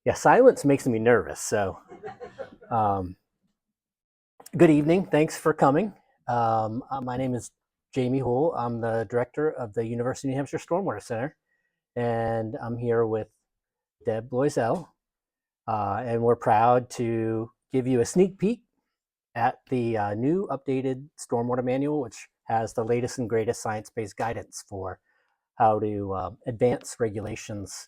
Yeah, silence makes me nervous. So, um, good evening. Thanks for coming. My name is Jamie Houle. I'm the director of the University of New Hampshire Stormwater Center, and I'm here with Loiselle, and we're proud to give you a sneak peek at the new updated stormwater manual, which has the latest and greatest science-based guidance for how to advance regulations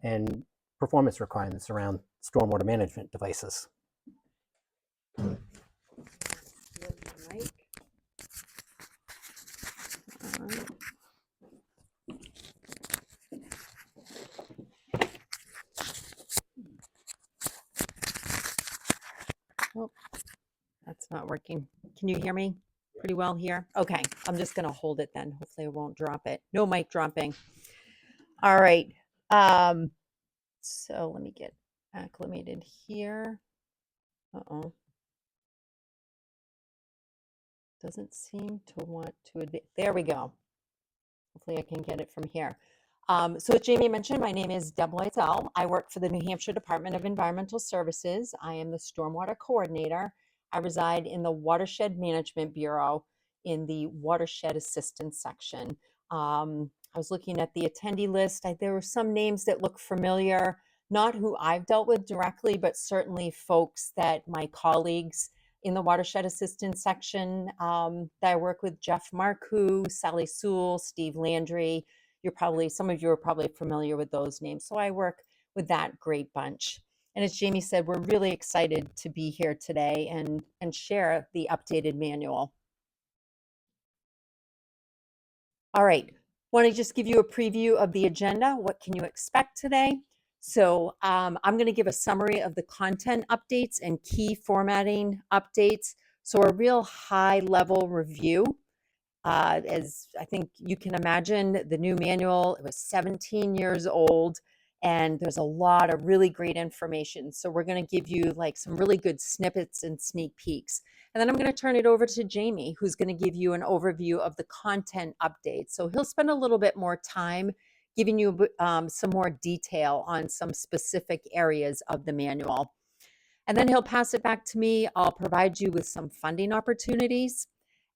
and performance requirements around stormwater management devices. Oh, that's not working. Can you hear me pretty well here? Okay, I'm just going to hold it then. Hopefully I won't drop it. No mic dropping. All right. So let me get acclimated here. Uh-oh. Doesn't seem to want to advance. There we go. Hopefully I can get it from here. So as Jamie mentioned, my name is Deborah Loiselle. I work for the New Hampshire Department of Environmental Services. I am the Stormwater Coordinator. I reside in the Watershed Management Bureau in the Watershed Assistance section. I was looking at the attendee list. There were some names that look familiar, not who I've dealt with directly, but certainly folks that my colleagues in the Watershed Assistance section that I work with, Jeff Marcoux, Sally Sewell, Steve Landry. Some of you are probably familiar with those names. So I work with that great bunch. And as Jamie said, we're really excited to be here today and share the updated manual. All right, want to just give you a preview of the agenda. What can you expect today? So I'm going to give a summary of the content updates and key formatting updates. So a real high level review. As I think you can imagine, the new manual, it was 17 years old, and there's a lot of really great information. So we're going to give you like some really good snippets and sneak peeks. And then I'm going to turn it over to Jamie, who's going to give you an overview of the content updates. So he'll spend a little bit more time giving you some more detail on some specific areas of the manual. And then he'll pass it back to me. I'll provide you with some funding opportunities,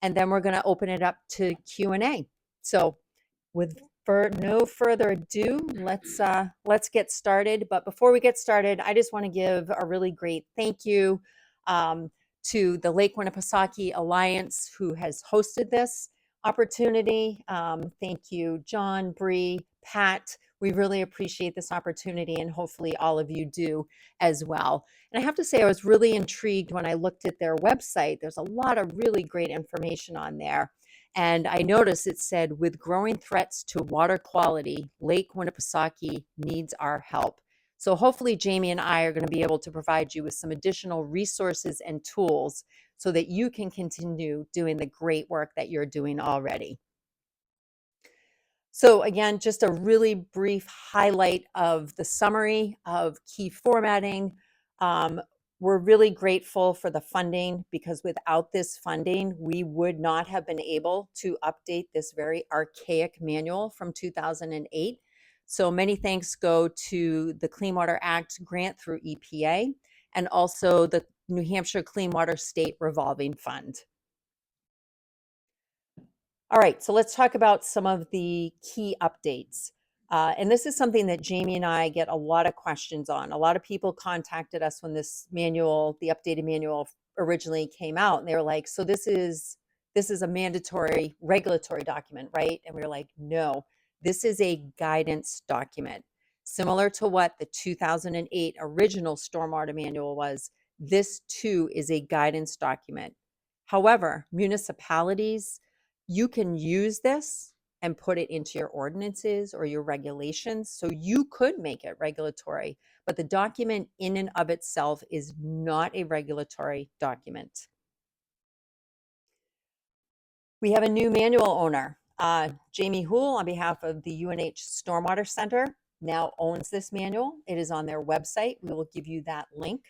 and then we're going to open it up to Q&A. So for no further ado, let's get started. But before we get started, I just want to give a really great thank you to the Lake Winnipesaukee Alliance, who has hosted this opportunity. Thank you, John, Bree, Pat. We really appreciate this opportunity, and hopefully all of you do as well. And I have to say, I was really intrigued when I looked at their website. There's a lot of really great information on there. And I noticed it said, with growing threats to water quality, Lake Winnipesaukee needs our help. So hopefully Jamie and I are going to be able to provide you with some additional resources and tools so that you can continue doing the great work that you're doing already. So again, just a really brief highlight of the summary of key formatting. We're really grateful for the funding, because without this funding, we would not have been able to update this very archaic manual from 2008. So many thanks go to the Clean Water Act grant through EPA, and also the New Hampshire Clean Water State Revolving Fund. All right, so let's talk about some of the key updates. And this is something that Jamie and I get a lot of questions on. A lot of people contacted us when this manual, the updated manual, originally came out, and they were like, so this is a mandatory regulatory document, right? And we were like, no, this is a guidance document. Similar to what the 2008 original stormwater manual was, this too is a guidance document. However, municipalities, you can use this and put it into your ordinances or your regulations. So you could make it regulatory, but the document in and of itself is not a regulatory document. We have a new manual owner. Jamie Houle, on behalf of the UNH Stormwater Center, now owns this manual. It is on their website. We will give you that link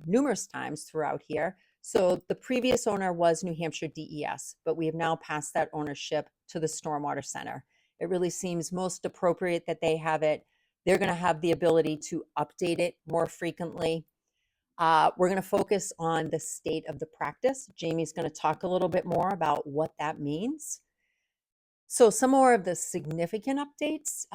numerous times throughout here. So the previous owner was New Hampshire DES, but we have now passed that ownership to the Stormwater Center. It really seems most appropriate that they have it. They're going to have the ability to update it more frequently. We're going to focus on the state of the practice. Jamie's going to talk a little bit more about what that means. So some more of the significant updates,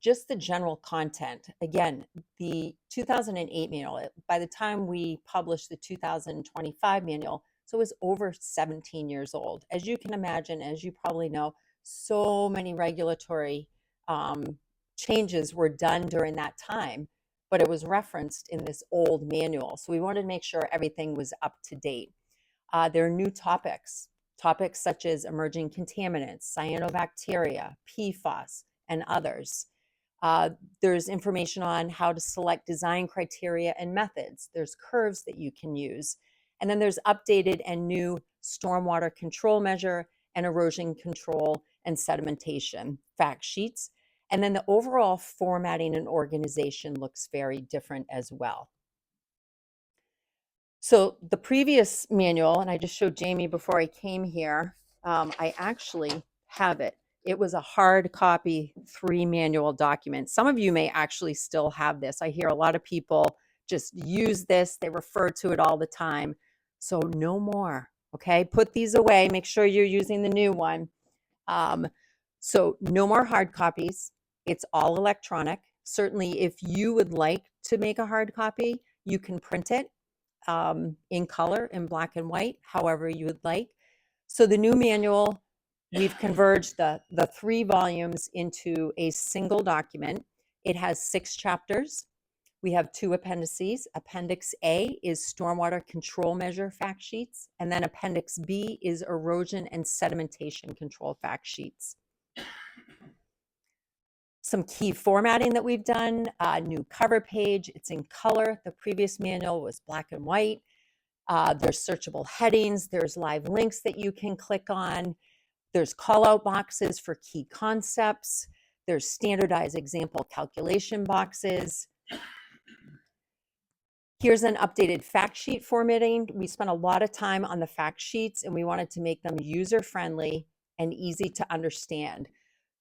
just the general content. Again, the 2008 manual, by the time we published the 2025 manual, so it was over 17 years old. As you can imagine, as you probably know, so many regulatory changes were done during that time, but it was referenced in this old manual. So we wanted to make sure everything was up to date. There are new topics such as emerging contaminants, cyanobacteria, PFAS, and others. There's information on how to select design criteria and methods. There's curves that you can use. And then there's updated and new stormwater control measure and erosion control and sedimentation fact sheets. And then the overall formatting and organization looks very different as well. So the previous manual, and I just showed Jamie before I came here, I actually have it. It was a hard copy 3 manual document. Some of you may actually still have this. I hear a lot of people just use this. They refer to it all the time. So no more, okay? Put these away. Make sure you're using the new one. So no more hard copies. It's all electronic. Certainly, if you would like to make a hard copy, you can print it in color, in black and white, however you would like. So the new manual, we've converged the 3 volumes into a single document. It has 6 chapters. We have 2 appendices. Appendix A is stormwater control measure fact sheets, and then Appendix B is erosion and sedimentation control fact sheets. Some key formatting that we've done, new cover page, it's in color. The previous manual was black and white. There's searchable headings, there's live links that you can click on. There's call out boxes for key concepts. There's standardized example calculation boxes. Here's an updated fact sheet formatting. We spent a lot of time on the fact sheets and we wanted to make them user-friendly and easy to understand.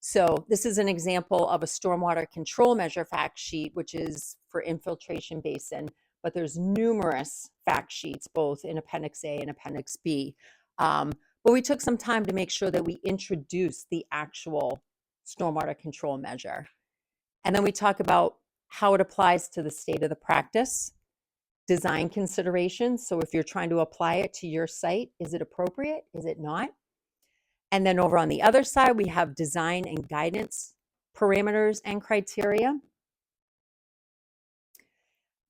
So this is an example of a stormwater control measure fact sheet, which is for infiltration basin, but there's numerous fact sheets, both in Appendix A and Appendix B. But we took some time to make sure that we introduce the actual stormwater control measure. And then we talk about how it applies to the state of the practice, design considerations. So if you're trying to apply it to your site, is it appropriate? Is it not? And then over on the other side, we have design and guidance parameters and criteria.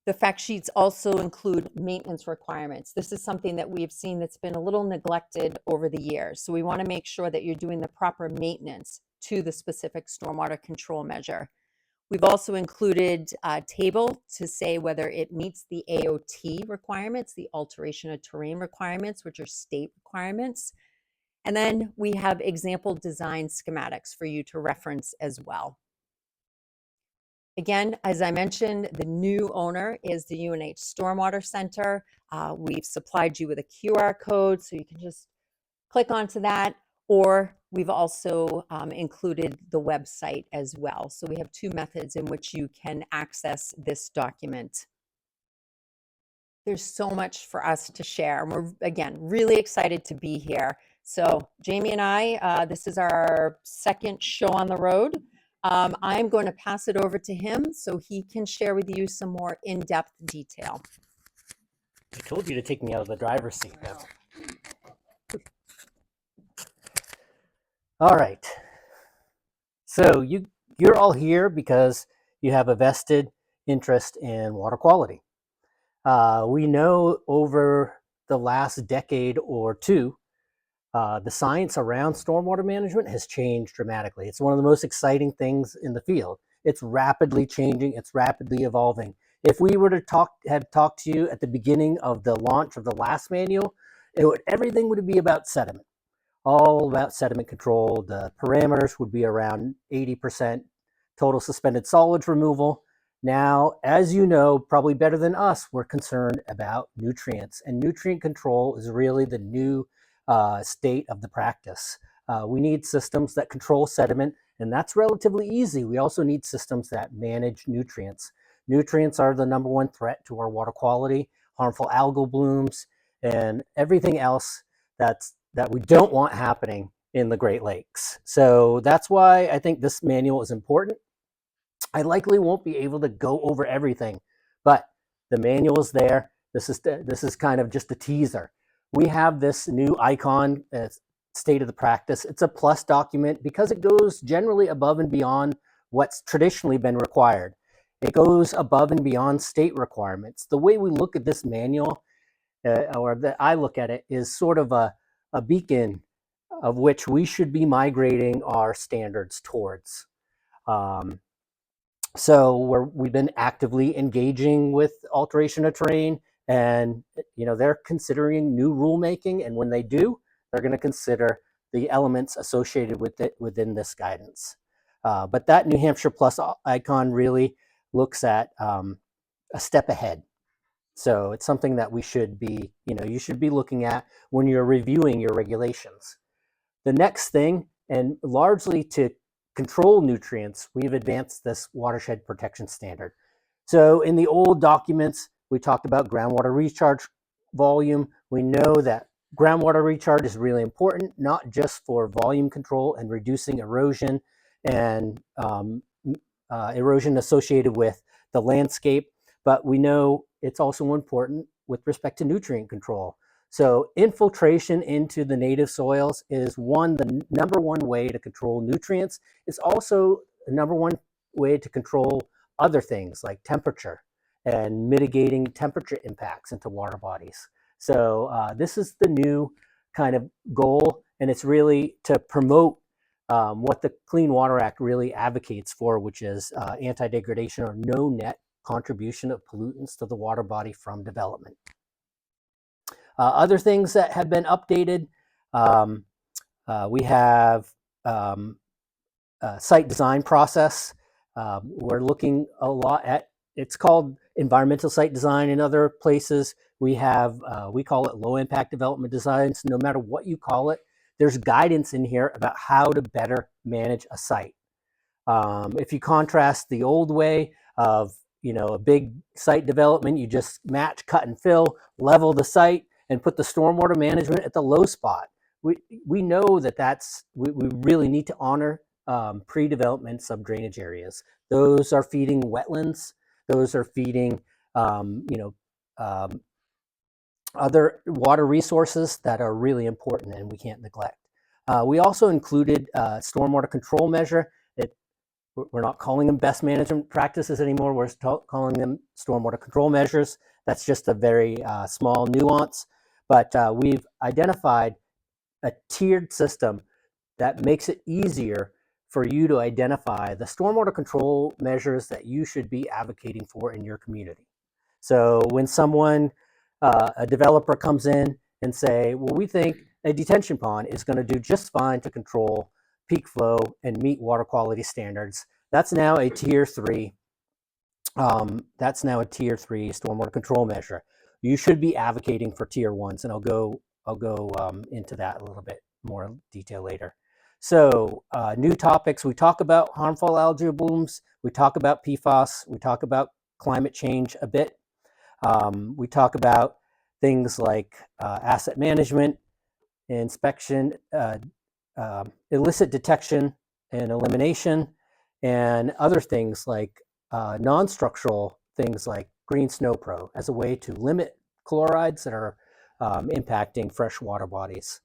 The fact sheets also include maintenance requirements. This is something that we've seen that's been a little neglected over the years. So we want to make sure that you're doing the proper maintenance to the specific stormwater control measure. We've also included a table to say whether it meets the AOT requirements, the alteration of terrain requirements, which are state requirements. And then we have example design schematics for you to reference as well. Again, as I mentioned, the new owner is the UNH Stormwater Center. We've supplied you with a QR code, so you can just click onto that, or we've also included the website as well. So we have 2 methods in which you can access this document. There's so much for us to share, and we're, again, really excited to be here. So Jamie and I, this is our 2nd show on the road. I'm going to pass it over to him so he can share with you some more in-depth detail. I told you to take me out of the driver's seat. All right. So you're all here because you have a vested interest in water quality. We know over the last decade or 2, the science around stormwater management has changed dramatically. It's one of the most exciting things in the field. It's rapidly changing. It's rapidly evolving. If we were to have talked to you at the beginning of the launch of the last manual, everything would be about sediment, all about sediment control. The parameters would be around 80% total suspended solids removal. Now, as you know, probably better than us, we're concerned about nutrients, and nutrient control is really the new state of the practice. We need systems that control sediment and that's relatively easy. We also need systems that manage nutrients. Nutrients are the number one threat to our water quality, harmful algal blooms, and everything else that we don't want happening in the Great Lakes. So that's why I think this manual is important. I likely won't be able to go over everything, but the manual is there. This is kind of just a teaser. We have this new icon, state of the practice. It's a plus document because it goes generally above and beyond what's traditionally been required. It goes above and beyond state requirements. The way we look at this manual, or that I look at it, is sort of a beacon of which we should be migrating our standards towards. So we've been actively engaging with alteration of terrain, and they're considering new rulemaking, and when they do, they're going to consider the elements associated with it within this guidance. But that New Hampshire Plus icon really looks at a step ahead. So it's something that we should be, you should be looking at when you're reviewing your regulations. The next thing, and largely to control nutrients, we've advanced this watershed protection standard. So in the old documents, we talked about groundwater recharge volume. We know that groundwater recharge is really important, not just for volume control and reducing erosion and erosion associated with the landscape, but we know it's also important with respect to nutrient control. So infiltration into the native soils is the number one way to control nutrients. It's also the number one way to control other things like temperature and mitigating temperature impacts into water bodies. So this is the new kind of goal, and it's really to promote what the Clean Water Act really advocates for, which is anti-degradation or no net contribution of pollutants to the water body from development. Other things that have been updated, we have site design process. We're looking a lot at, it's called environmental site design in other places. We call it low impact development designs. No matter what you call it, there's guidance in here about how to better manage a site. If you contrast the old way of a big site development, you just match, cut, and fill, level the site, and put the stormwater management at the low spot. We know we really need to honor pre-development sub-drainage areas. Those are feeding wetlands. Those are feeding other water resources that are really important and we can't neglect. We also included stormwater control measure. We're not calling them best management practices anymore. We're calling them stormwater control measures. That's just a very small nuance. But we've identified a tiered system that makes it easier for you to identify the stormwater control measures that you should be advocating for in your community. So when a developer comes in and say, well, we think a detention pond is going to do just fine to control peak flow and meet water quality standards, that's now a tier 3. That's now a tier 3 stormwater control measure. You should be advocating for tier 1s, and I'll go into that a little bit more detail later. So new topics, we talk about harmful algal blooms, we talk about PFAS, we talk about climate change a bit. We talk about things like asset management, inspection, illicit detection and elimination, and other things like non-structural things like green snow pro as a way to limit chlorides that are impacting fresh water bodies.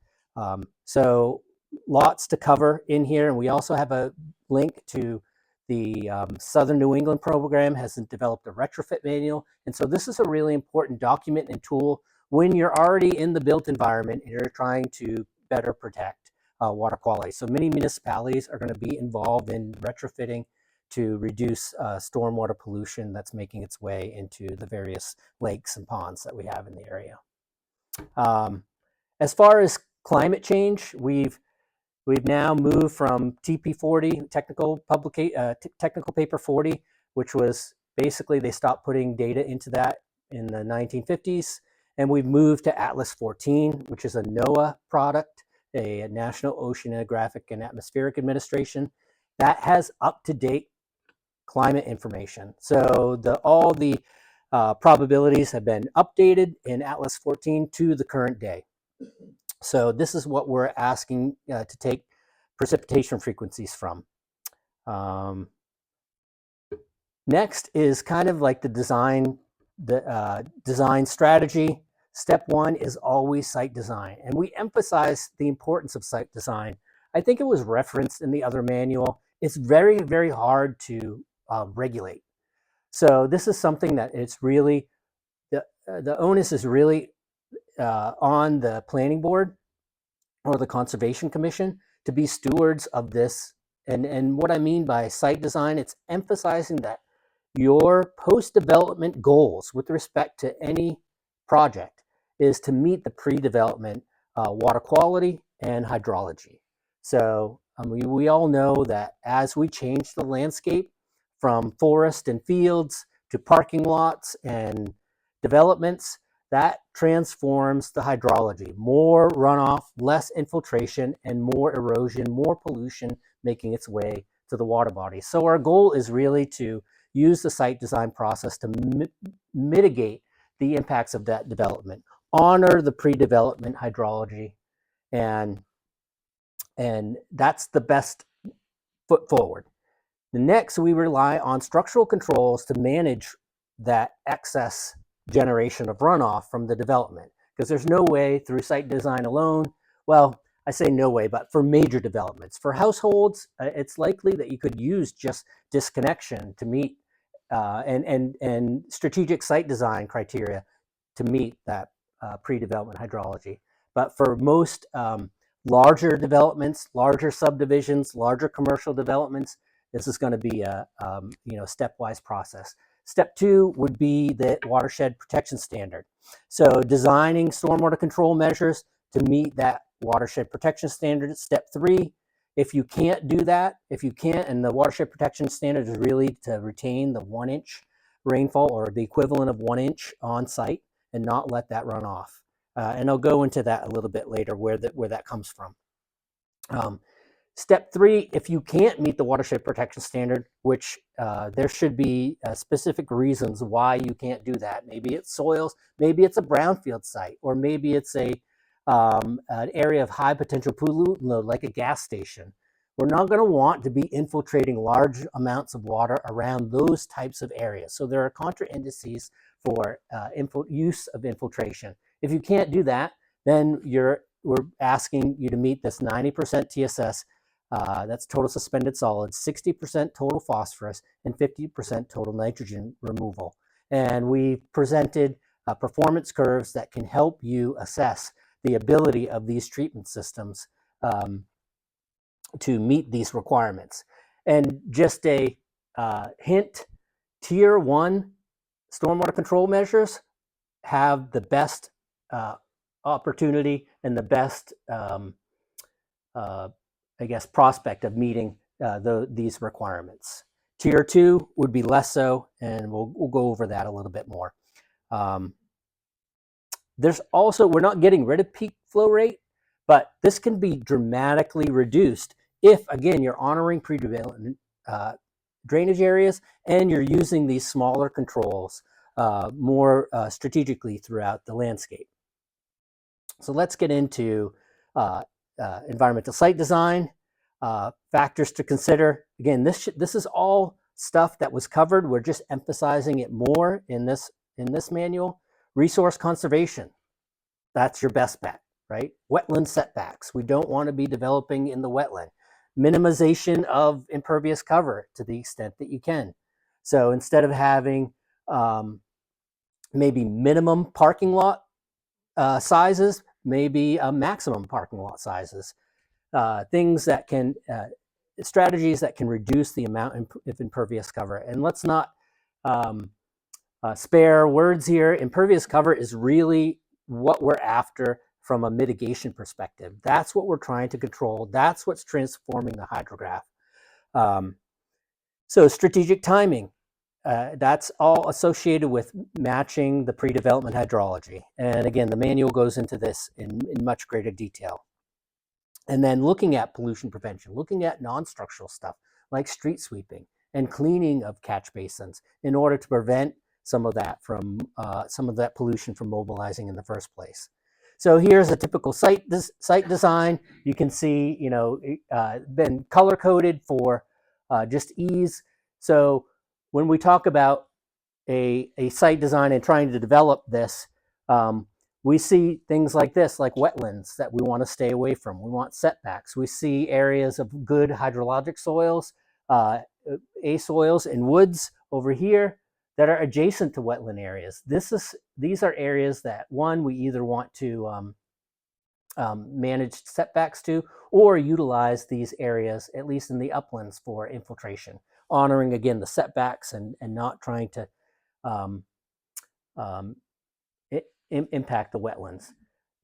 So lots to cover in here, and we also have a link to the Southern New England program has developed a retrofit manual, and so this is a really important document and tool when you're already in the built environment and you're trying to better protect water quality. So many municipalities are going to be involved in retrofitting to reduce stormwater pollution that's making its way into the various lakes and ponds that we have in the area. As far as climate change, we've now moved from TP40, technical paper 40, which was basically they stopped putting data into that in the 1950s, and we've moved to Atlas 14, which is a NOAA product, a National Oceanographic and Atmospheric Administration. that has up-to-date climate information. So all the probabilities have been updated in Atlas 14 to the current day. So this is what we're asking to take precipitation frequencies from. Next is kind of like the design strategy. Step one is always site design, and we emphasize the importance of site design. I think it was referenced in the other manual. It's very, very hard to regulate. So this is something that it's really, the onus is really on the planning board or the conservation commission to be stewards of this. And what I mean by site design, it's emphasizing that your post-development goals with respect to any project is to meet the pre-development water quality and hydrology. So we all know that as we change the landscape from forest and fields to parking lots and developments, that transforms the hydrology. More runoff, less infiltration, and more erosion, more pollution making its way to the water body. So our goal is really to use the site design process to mitigate the impacts of that development, honor the pre-development hydrology, and that's the best foot forward. The next, we rely on structural controls to manage that excess generation of runoff from the development, because there's no way through site design alone, well, I say no way, but for major developments. For households, it's likely that you could use just disconnection to meet and strategic site design criteria to meet that pre-development hydrology. But for most larger developments, larger subdivisions, larger commercial developments, this is going to be a stepwise process. Step two would be the watershed protection standard. So designing stormwater control measures to meet that watershed protection standard. Step three, if you can't do that, and the watershed protection standard is really to retain the 1 inch rainfall or the equivalent of 1 inch on site and not let that run off. And I'll go into that a little bit later where that comes from. Step three, if you can't meet the watershed protection standard, which there should be specific reasons why you can't do that. Maybe it's soils, maybe it's a brownfield site, or maybe it's an area of high potential pollutant load like a gas station. We're not going to want to be infiltrating large amounts of water around those types of areas. So there are contra indices for use of infiltration. If you can't do that, then we're asking you to meet this 90% TSS. That's total suspended solids, 60% total phosphorus, and 50% total nitrogen removal. And we presented performance curves that can help you assess the ability of these treatment systems to meet these requirements. And just a hint, Tier 1 stormwater control measures have the best opportunity and the best prospect of meeting these requirements. Tier 2 would be less so, and we'll go over that a little bit more. There's also, we're not getting rid of peak flow rate, but this can be dramatically reduced if, again, you're honoring pre-development drainage areas and you're using these smaller controls more strategically throughout the landscape. So let's get into environmental site design, factors to consider. Again, this is all stuff that was covered. We're just emphasizing it more in this manual. Resource conservation, that's your best bet, right? Wetland setbacks, we don't want to be developing in the wetland. Minimization of impervious cover to the extent that you can. So instead of having maybe minimum parking lot sizes, maybe maximum parking lot sizes. Things that can, strategies that can reduce the amount of impervious cover. And let's not spare words here. Impervious cover is really what we're after from a mitigation perspective. That's what we're trying to control. That's what's transforming the hydrograph. So strategic timing, that's all associated with matching the pre-development hydrology. And again, the manual goes into this in much greater detail. And then looking at pollution prevention, looking at non-structural stuff, like street sweeping and cleaning of catch basins in order to prevent some of that pollution from mobilizing in the first place. So here's a typical site design. You can see, been color coded for just ease. So when we talk about a site design and trying to develop this, we see things like this, like wetlands that we want to stay away from. We want setbacks. We see areas of good hydrologic soils, A soils and woods over here that are adjacent to wetland areas. These are areas that, one, we either want to manage setbacks to, or utilize these areas, at least in the uplands, for infiltration, honoring, again, the setbacks and not trying to impact the wetlands.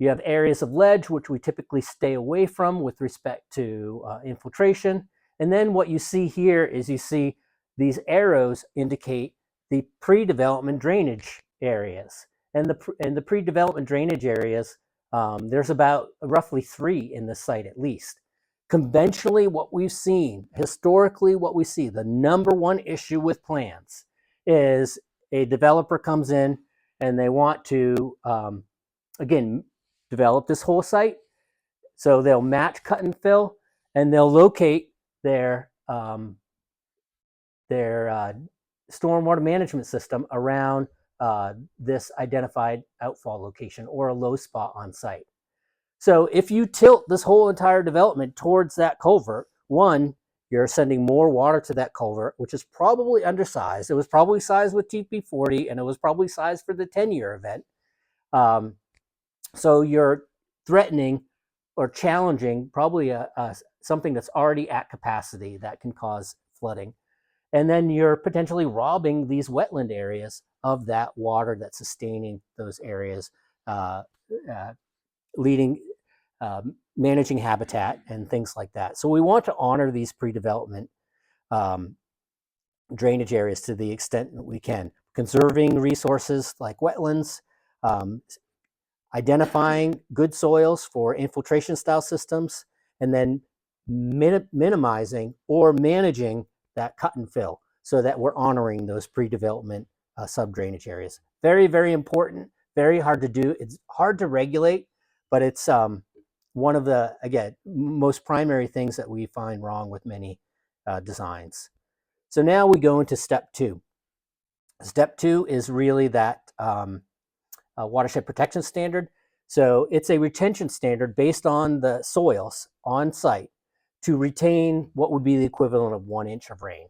You have areas of ledge, which we typically stay away from with respect to infiltration. And then what you see here is you see these arrows indicate the pre-development drainage areas. And the pre-development drainage areas, there's about roughly 3 in this site at least. Conventionally, what we've seen, historically what we see, the number one issue with plans is a developer comes in and they want to, again, develop this whole site. So they'll match cut and fill, and they'll locate their stormwater management system around this identified outfall location or a low spot on site. So if you tilt this whole entire development towards that culvert, one, you're sending more water to that culvert, which is probably undersized. It was probably sized with TP40, and it was probably sized for the 10-year event. So you're threatening or challenging probably something that's already at capacity that can cause flooding. And then you're potentially robbing these wetland areas of that water that's sustaining those areas, managing habitat and things like that. So we want to honor these pre-development drainage areas to the extent that we can, conserving resources like wetlands, identifying good soils for infiltration style systems, and then minimizing or managing that cut and fill so that we're honoring those pre-development sub-drainage areas. Very, very important, very hard to do. It's hard to regulate, but it's one of the, again, most primary things that we find wrong with many designs. So now we go into step 2. Step 2 is really that watershed protection standard. So it's a retention standard based on the soils on site to retain what would be the equivalent of 1 inch of rain.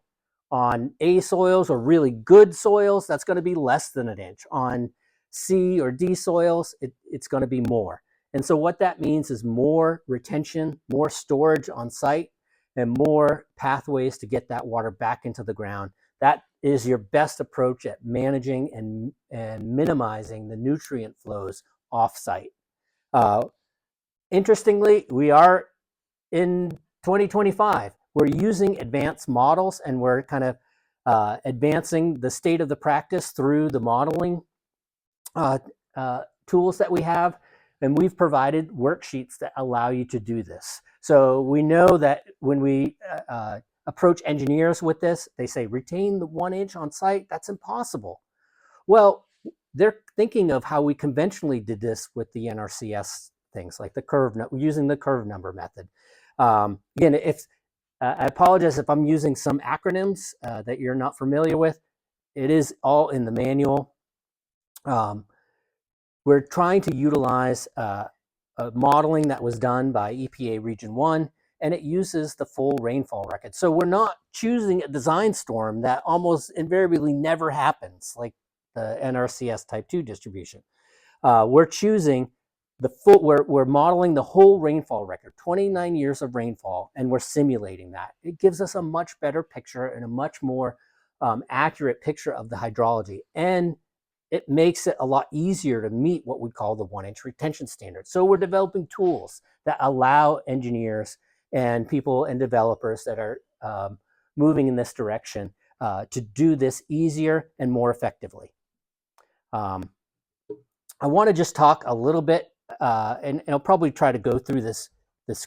On A soils or really good soils, that's going to be less than 1 inch. On C or D soils, it's going to be more. And so what that means is more retention, more storage on site, and more pathways to get that water back into the ground. That is your best approach at managing and minimizing the nutrient flows off-site. Interestingly, we are in 2025. We're using advanced models, and we're kind of advancing the state of the practice through the modeling tools that we have. And we've provided worksheets that allow you to do this. So we know that when we approach engineers with this, they say, retain the 1 inch on site. That's impossible. Well, they're thinking of how we conventionally did this with the NRCS things, like the curve, using the curve number method. Again, I apologize if I'm using some acronyms that you're not familiar with. It is all in the manual. We're trying to utilize a modeling that was done by EPA Region 1, and it uses the full rainfall record. So we're not choosing a design storm that almost invariably never happens, like the NRCS Type 2 distribution. We're choosing the full, we're modeling the whole rainfall record, 29 years of rainfall, and we're simulating that. It gives us a much better picture and a much more accurate picture of the hydrology. And it makes it a lot easier to meet what we call the 1 inch retention standard. So we're developing tools that allow engineers and people and developers that are moving in this direction to do this easier and more effectively. I want to just talk a little bit, and I'll probably try to go through this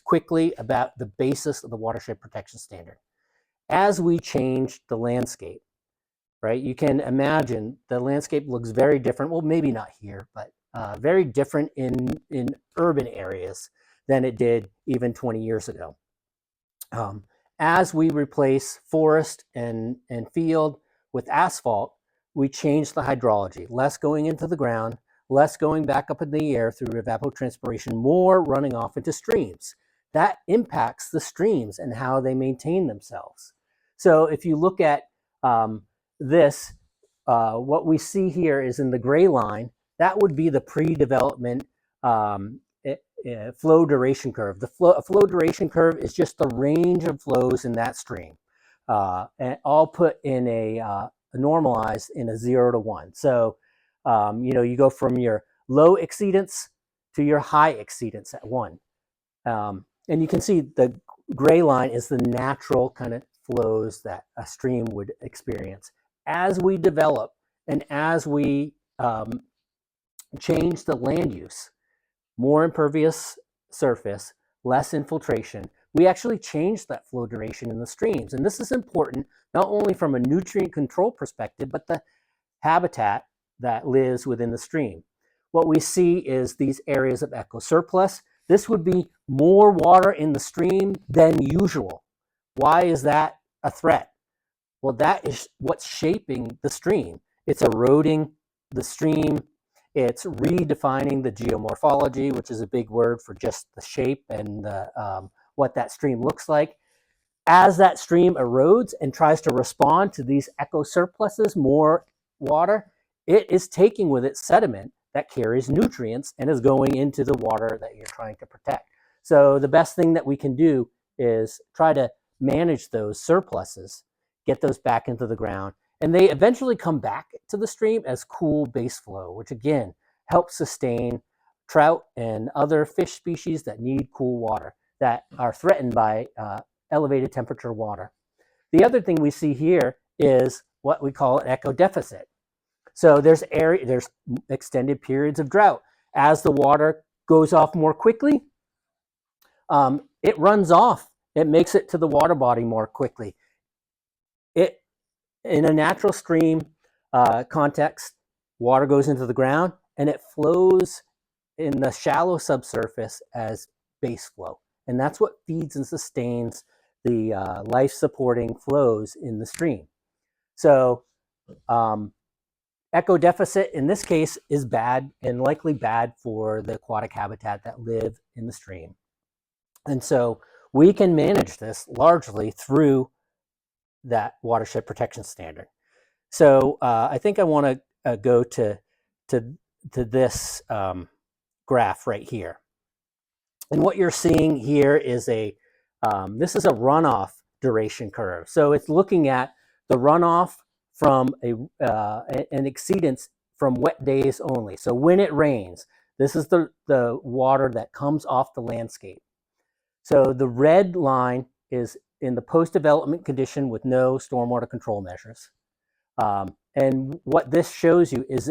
quickly, about the basis of the watershed protection standard. as we changed the landscape, right? You can imagine the landscape looks very different. Well, maybe not here, but very different in urban areas than it did even 20 years ago. As we replace forest and field with asphalt, we change the hydrology, less going into the ground, less going back up in the air through evapotranspiration, more running off into streams. That impacts the streams and how they maintain themselves. So if you look at this, what we see here is in the gray line, that would be the pre-development flow duration curve. The flow duration curve is just the range of flows in that stream, and all put in a normalized in a 0 to 1. So, you go from your low exceedance to your high exceedance at 1. And you can see the gray line is the natural kind of flows that a stream would experience. As we develop and as we change the land use, more impervious surface, less infiltration, we actually change that flow duration in the streams. And this is important not only from a nutrient control perspective, but the habitat that lives within the stream. What we see is these areas of eco-surplus. This would be more water in the stream than usual. Why is that a threat? Well, that is what's shaping the stream. It's eroding the stream. It's redefining the geomorphology, which is a big word for just the shape and what that stream looks like. As that stream erodes and tries to respond to these eco-surpluses, more water, it is taking with it sediment that carries nutrients and is going into the water that you're trying to protect. So the best thing that we can do is try to manage those surpluses, get those back into the ground, and they eventually come back to the stream as cool base flow, which again helps sustain trout and other fish species that need cool water, that are threatened by elevated temperature water. The other thing we see here is what we call an eco deficit. So there's extended periods of drought. As the water goes off more quickly, it runs off. It makes it to the water body more quickly. In a natural stream context, water goes into the ground and it flows in the shallow subsurface as base flow. And that's what feeds and sustains the life-supporting flows in the stream. So eco deficit in this case is bad and likely bad for the aquatic habitat that live in the stream. And so we can manage this largely through that watershed protection standard. So I think I want to go to this graph right here. And what you're seeing here is this is a runoff duration curve. So it's looking at the runoff from an exceedance from wet days only. So when it rains, this is the water that comes off the landscape. So the red line is in the post-development condition with no stormwater control measures. And what this shows you is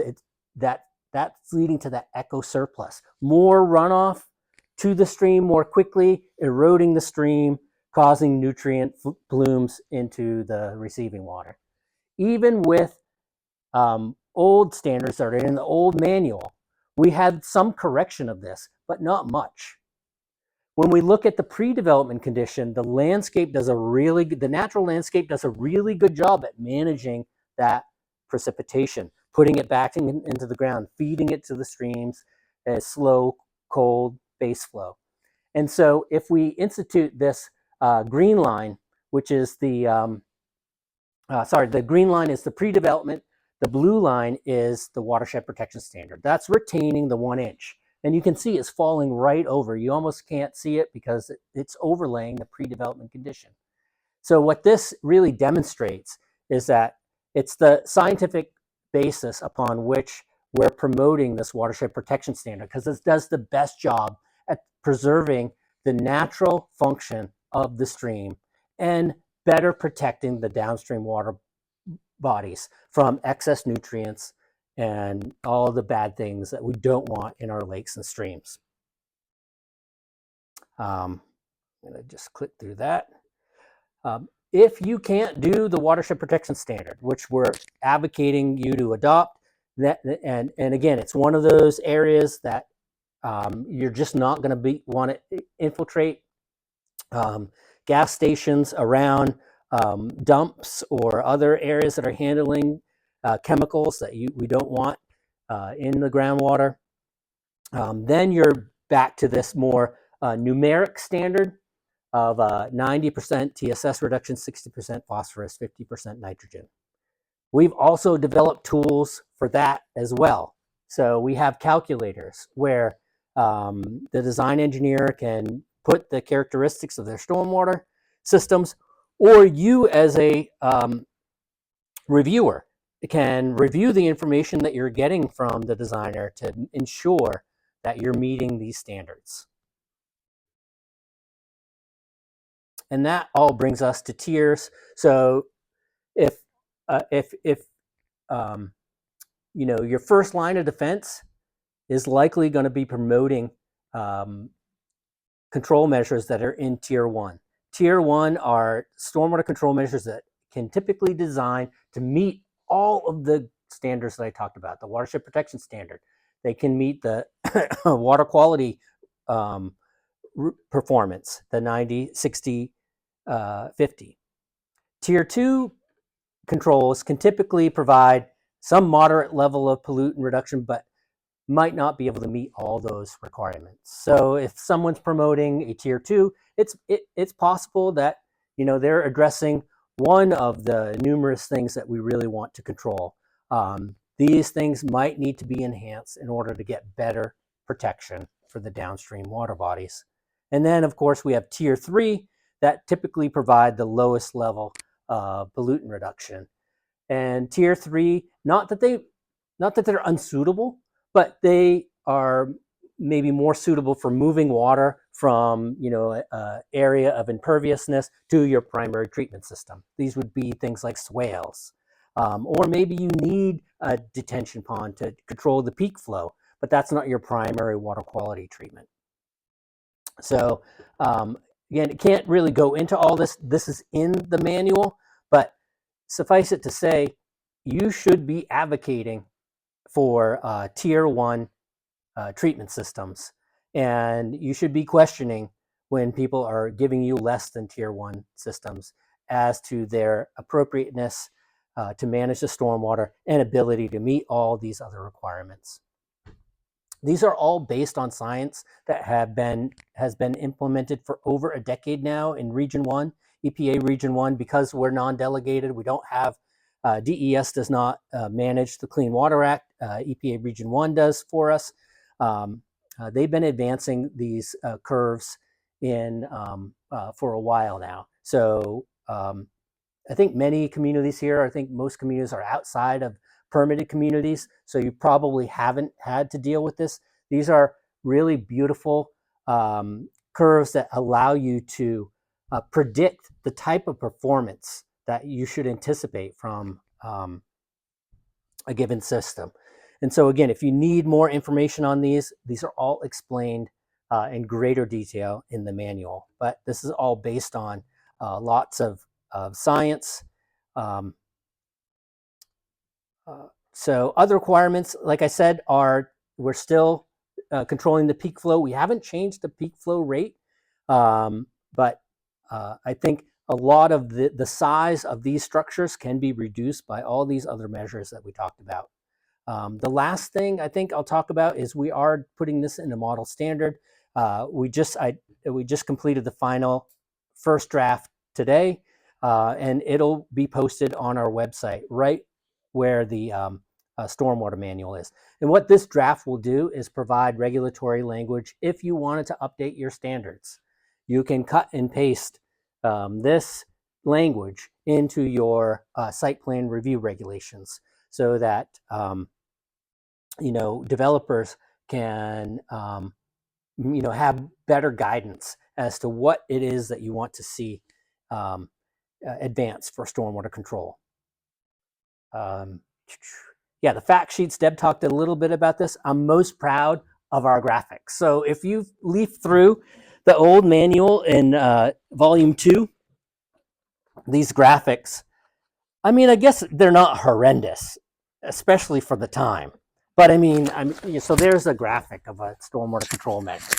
that's leading to that eco surplus. More runoff to the stream more quickly, eroding the stream, causing nutrient blooms into the receiving water. Even with old standards that are in the old manual, we had some correction of this, but not much. When we look at the pre-development condition, the natural landscape does a really good job at managing that precipitation, putting it back into the ground, feeding it to the streams as slow, cold base flow. And so if we institute this green line, which is the green line is the pre-development, the blue line is the watershed protection standard. That's retaining the 1 inch. And you can see it's falling right over. You almost can't see it because it's overlaying the pre-development condition. So what this really demonstrates is that it's the scientific basis upon which we're promoting this watershed protection standard, because it does the best job at preserving the natural function of the stream and better protecting the downstream water bodies from excess nutrients and all the bad things that we don't want in our lakes and streams. I'm going to just click through that. if you can't do the watershed protection standard, which we're advocating you to adopt, and again, it's one of those areas that you're just not going to want to infiltrate gas stations around dumps or other areas that are handling chemicals that we don't want in the groundwater. Then you're back to this more numeric standard of 90% TSS reduction, 60% phosphorus, 50% nitrogen. We've also developed tools for that as well. So we have calculators where the design engineer can put the characteristics of their stormwater systems, or you as a reviewer can review the information that you're getting from the designer to ensure that you're meeting these standards. And that all brings us to tiers. So if your first line of defense is likely going to be promoting control measures that are in tier 1. Tier 1 are stormwater control measures that can typically design to meet all of the standards that I talked about, the watershed protection standard. They can meet the water quality performance, the 90, 60, 50. Tier 2 controls can typically provide some moderate level of pollutant reduction, but might not be able to meet all those requirements. So if someone's promoting a tier 2, it's possible that they're addressing one of the numerous things that we really want to control. These things might need to be enhanced in order to get better protection for the downstream water bodies. And then, of course, we have tier 3 that typically provide the lowest level of pollutant reduction. And tier 3, not that they're unsuitable, but they are maybe more suitable for moving water from an area of imperviousness to your primary treatment system. These would be things like swales, or maybe you need a detention pond to control the peak flow, but that's not your primary water quality treatment. So again, it can't really go into all this. This is in the manual, but suffice it to say, you should be advocating for tier 1 treatment systems, and you should be questioning when people are giving you less than tier 1 systems as to their appropriateness to manage the stormwater and ability to meet all these other requirements. These are all based on science that has been implemented for over a decade now in Region 1, EPA Region 1. Because we're non-delegated, we don't have, DES does not manage the Clean Water Act. EPA Region 1 does for us. They've been advancing these curves for a while now. So I think many communities here, I think most communities are outside of permitted communities, so you probably haven't had to deal with this. These are really beautiful curves that allow you to predict the type of performance that you should anticipate from a given system. And so again, if you need more information on these are all explained in greater detail in the manual. But this is all based on lots of science. So other requirements, like I said, we're still controlling the peak flow. We haven't changed the peak flow rate, but I think a lot of the size of these structures can be reduced by all these other measures that we talked about. The last thing I think I'll talk about is we are putting this in a model standard. We just completed the final first draft today, and it'll be posted on our website right where the stormwater manual is. And what this draft will do is provide regulatory language. If you wanted to update your standards, you can cut and paste this language into your site plan review regulations so that developers can have better guidance as to what it is that you want to see advance for stormwater control. Yeah, the fact sheets, Deb talked a little bit about this. I'm most proud of our graphics. So if you leaf through the old manual in volume 2, these graphics, I mean, I guess they're not horrendous, especially for the time. But I mean, so there's a graphic of a stormwater control measure,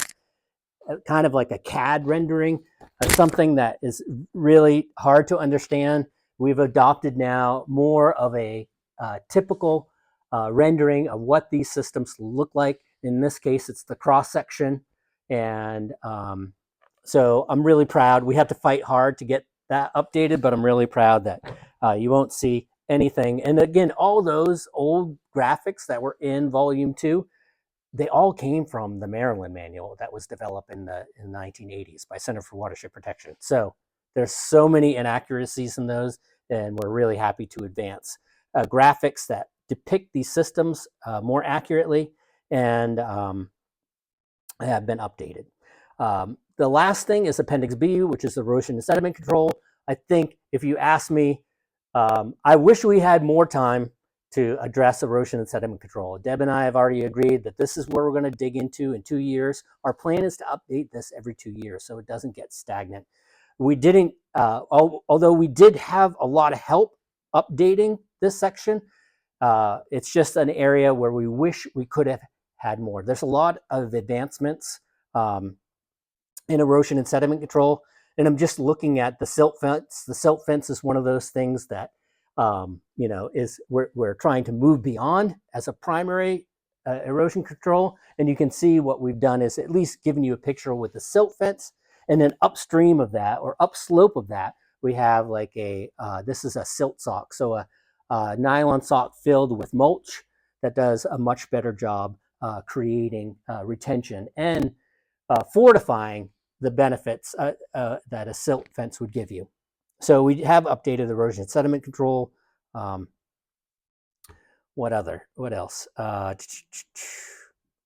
kind of like a CAD rendering of something that is really hard to understand. We've adopted now more of a typical rendering of what these systems look like. In this case, it's the cross section. And so I'm really proud. We have to fight hard to get that updated, but I'm really proud that you won't see anything. And again, all those old graphics that were in volume 2, they all came from the Maryland manual that was developed in the 1980s by Center for Watershed Protection. So there's so many inaccuracies in those, and we're really happy to advance graphics that depict these systems more accurately and have been updated. The last thing is Appendix B, which is erosion and sediment control. I think if you ask me, I wish we had more time to address erosion and sediment control. Deb and I have already agreed that this is where we're going to dig into in 2 years. Our plan is to update this every 2 years so it doesn't get stagnant. We didn't, although we did have a lot of help updating this section, it's just an area where we wish we could have had more. There's a lot of advancements in erosion and sediment control, and I'm just looking at the silt fence. The silt fence is one of those things that is we're trying to move beyond as a primary erosion control. And you can see what we've done is at least given you a picture with the silt fence, and then upstream of that or upslope of that, we have like this is a silt sock, so a nylon sock filled with mulch that does a much better job creating retention and fortifying the benefits that a silt fence would give you. So we have updated erosion and sediment control. What else? Oh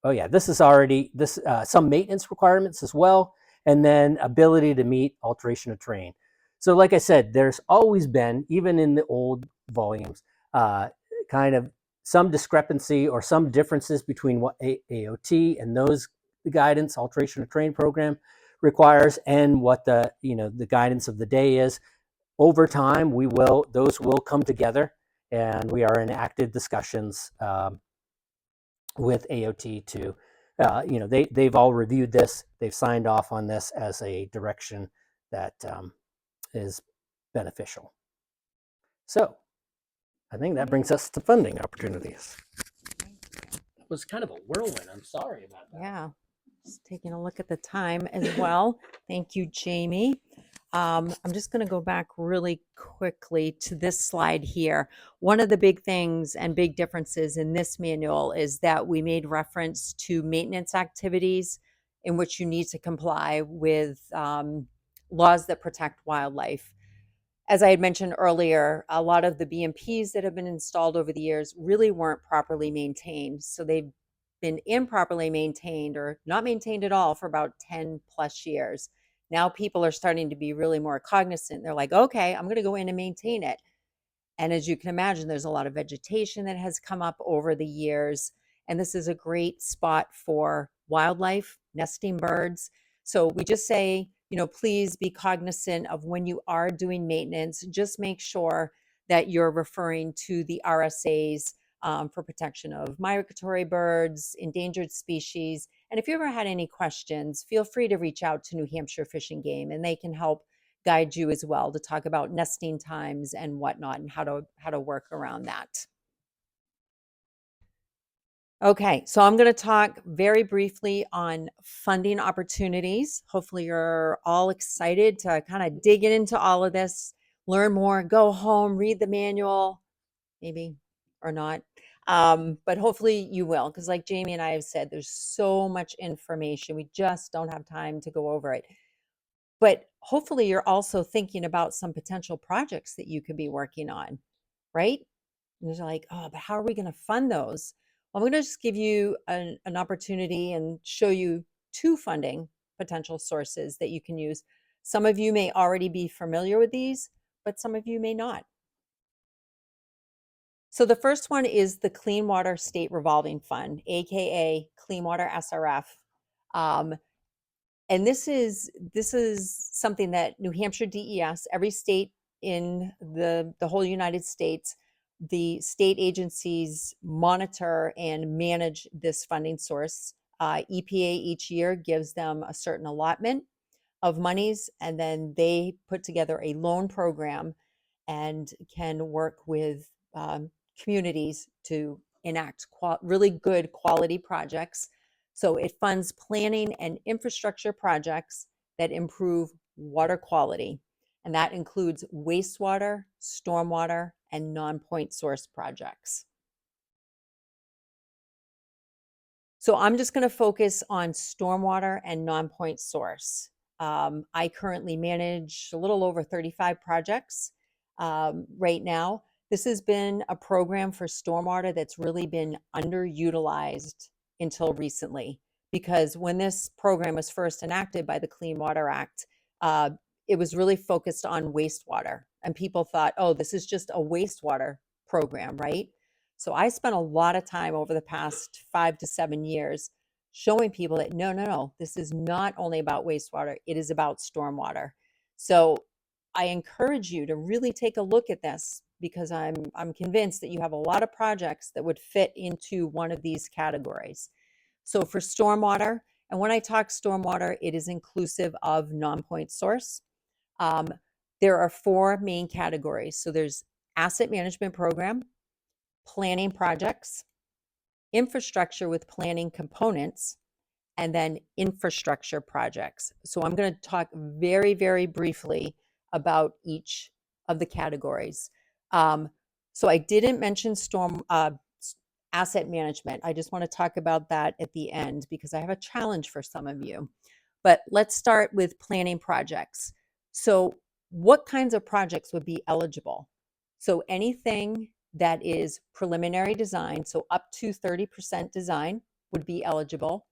yeah, this is already some maintenance requirements as well, and then ability to meet alteration of terrain. So like I said, there's always been, even in the old volumes, kind of some discrepancy or some differences between what AOT and those guidance, alteration of terrain program, requires and what the guidance of the day is. Over time, those will come together, and we are in active discussions with AOT to, they've all reviewed this, they've signed off on this as a direction that is beneficial. So I think that brings us to funding opportunities. That was kind of a whirlwind. I'm sorry about that. Yeah, just taking a look at the time as well. Thank you, Jamie. I'm just going to go back really quickly to this slide here. One of the big things and big differences in this manual is that we made reference to maintenance activities in which you need to comply with laws that protect wildlife. As I had mentioned earlier, a lot of the BMPs that have been installed over the years really weren't properly maintained. So they've been improperly maintained or not maintained at all for about 10 plus years. Now people are starting to be really more cognizant. They're like, okay, I'm going to go in and maintain it. And as you can imagine, there's a lot of vegetation that has come up over the years. And this is a great spot for wildlife, nesting birds. So we just say, please be cognizant of when you are doing maintenance, just make sure that you're referring to the RSAs for protection of migratory birds, endangered species. And if you ever had any questions, feel free to reach out to New Hampshire Fish and Game, and they can help guide you as well to talk about nesting times and whatnot and how to work around that. Okay, so I'm going to talk very briefly on funding opportunities. Hopefully you're all excited to kind of dig into all of this, learn more, go home, read the manual, maybe or not. But hopefully you will, because like Jamie and I have said, there's so much information. We just don't have time to go over it. But hopefully you're also thinking about some potential projects that you could be working on, right? And you're like, oh, but how are we going to fund those? Well, I'm going to just give you an opportunity and show you 2 funding potential sources that you can use. Some of you may already be familiar with these, but some of you may not. So the first one is the Clean Water State Revolving Fund, aka Clean Water SRF. And this is something that New Hampshire DES, every state in the whole United States. The state agencies monitor and manage this funding source. EPA each year gives them a certain allotment of monies, and then they put together a loan program and can work with communities to enact really good quality projects. So it funds planning and infrastructure projects that improve water quality, and that includes wastewater, stormwater, and non-point source projects. So I'm just going to focus on stormwater and non-point source. I currently manage a little over 35 projects right now. This has been a program for stormwater that's really been underutilized until recently, because when this program was first enacted by the Clean Water Act, it was really focused on wastewater. And people thought, oh, this is just a wastewater program, right? So I spent a lot of time over the past 5 to 7 years showing people that no, this is not only about wastewater, it is about stormwater. So I encourage you to really take a look at this, because I'm convinced that you have a lot of projects that would fit into one of these categories. So for stormwater, and when I talk stormwater, it is inclusive of non-point source. There are 4 main categories. So there's asset management program, planning projects, infrastructure with planning components, and then infrastructure projects. So I'm going to talk very, very briefly about each of the categories. So I didn't mention asset management. I just want to talk about that at the end, because I have a challenge for some of you. But let's start with planning projects. So what kinds of projects would be eligible? So anything that is preliminary design, so up to 30% design, would be eligible.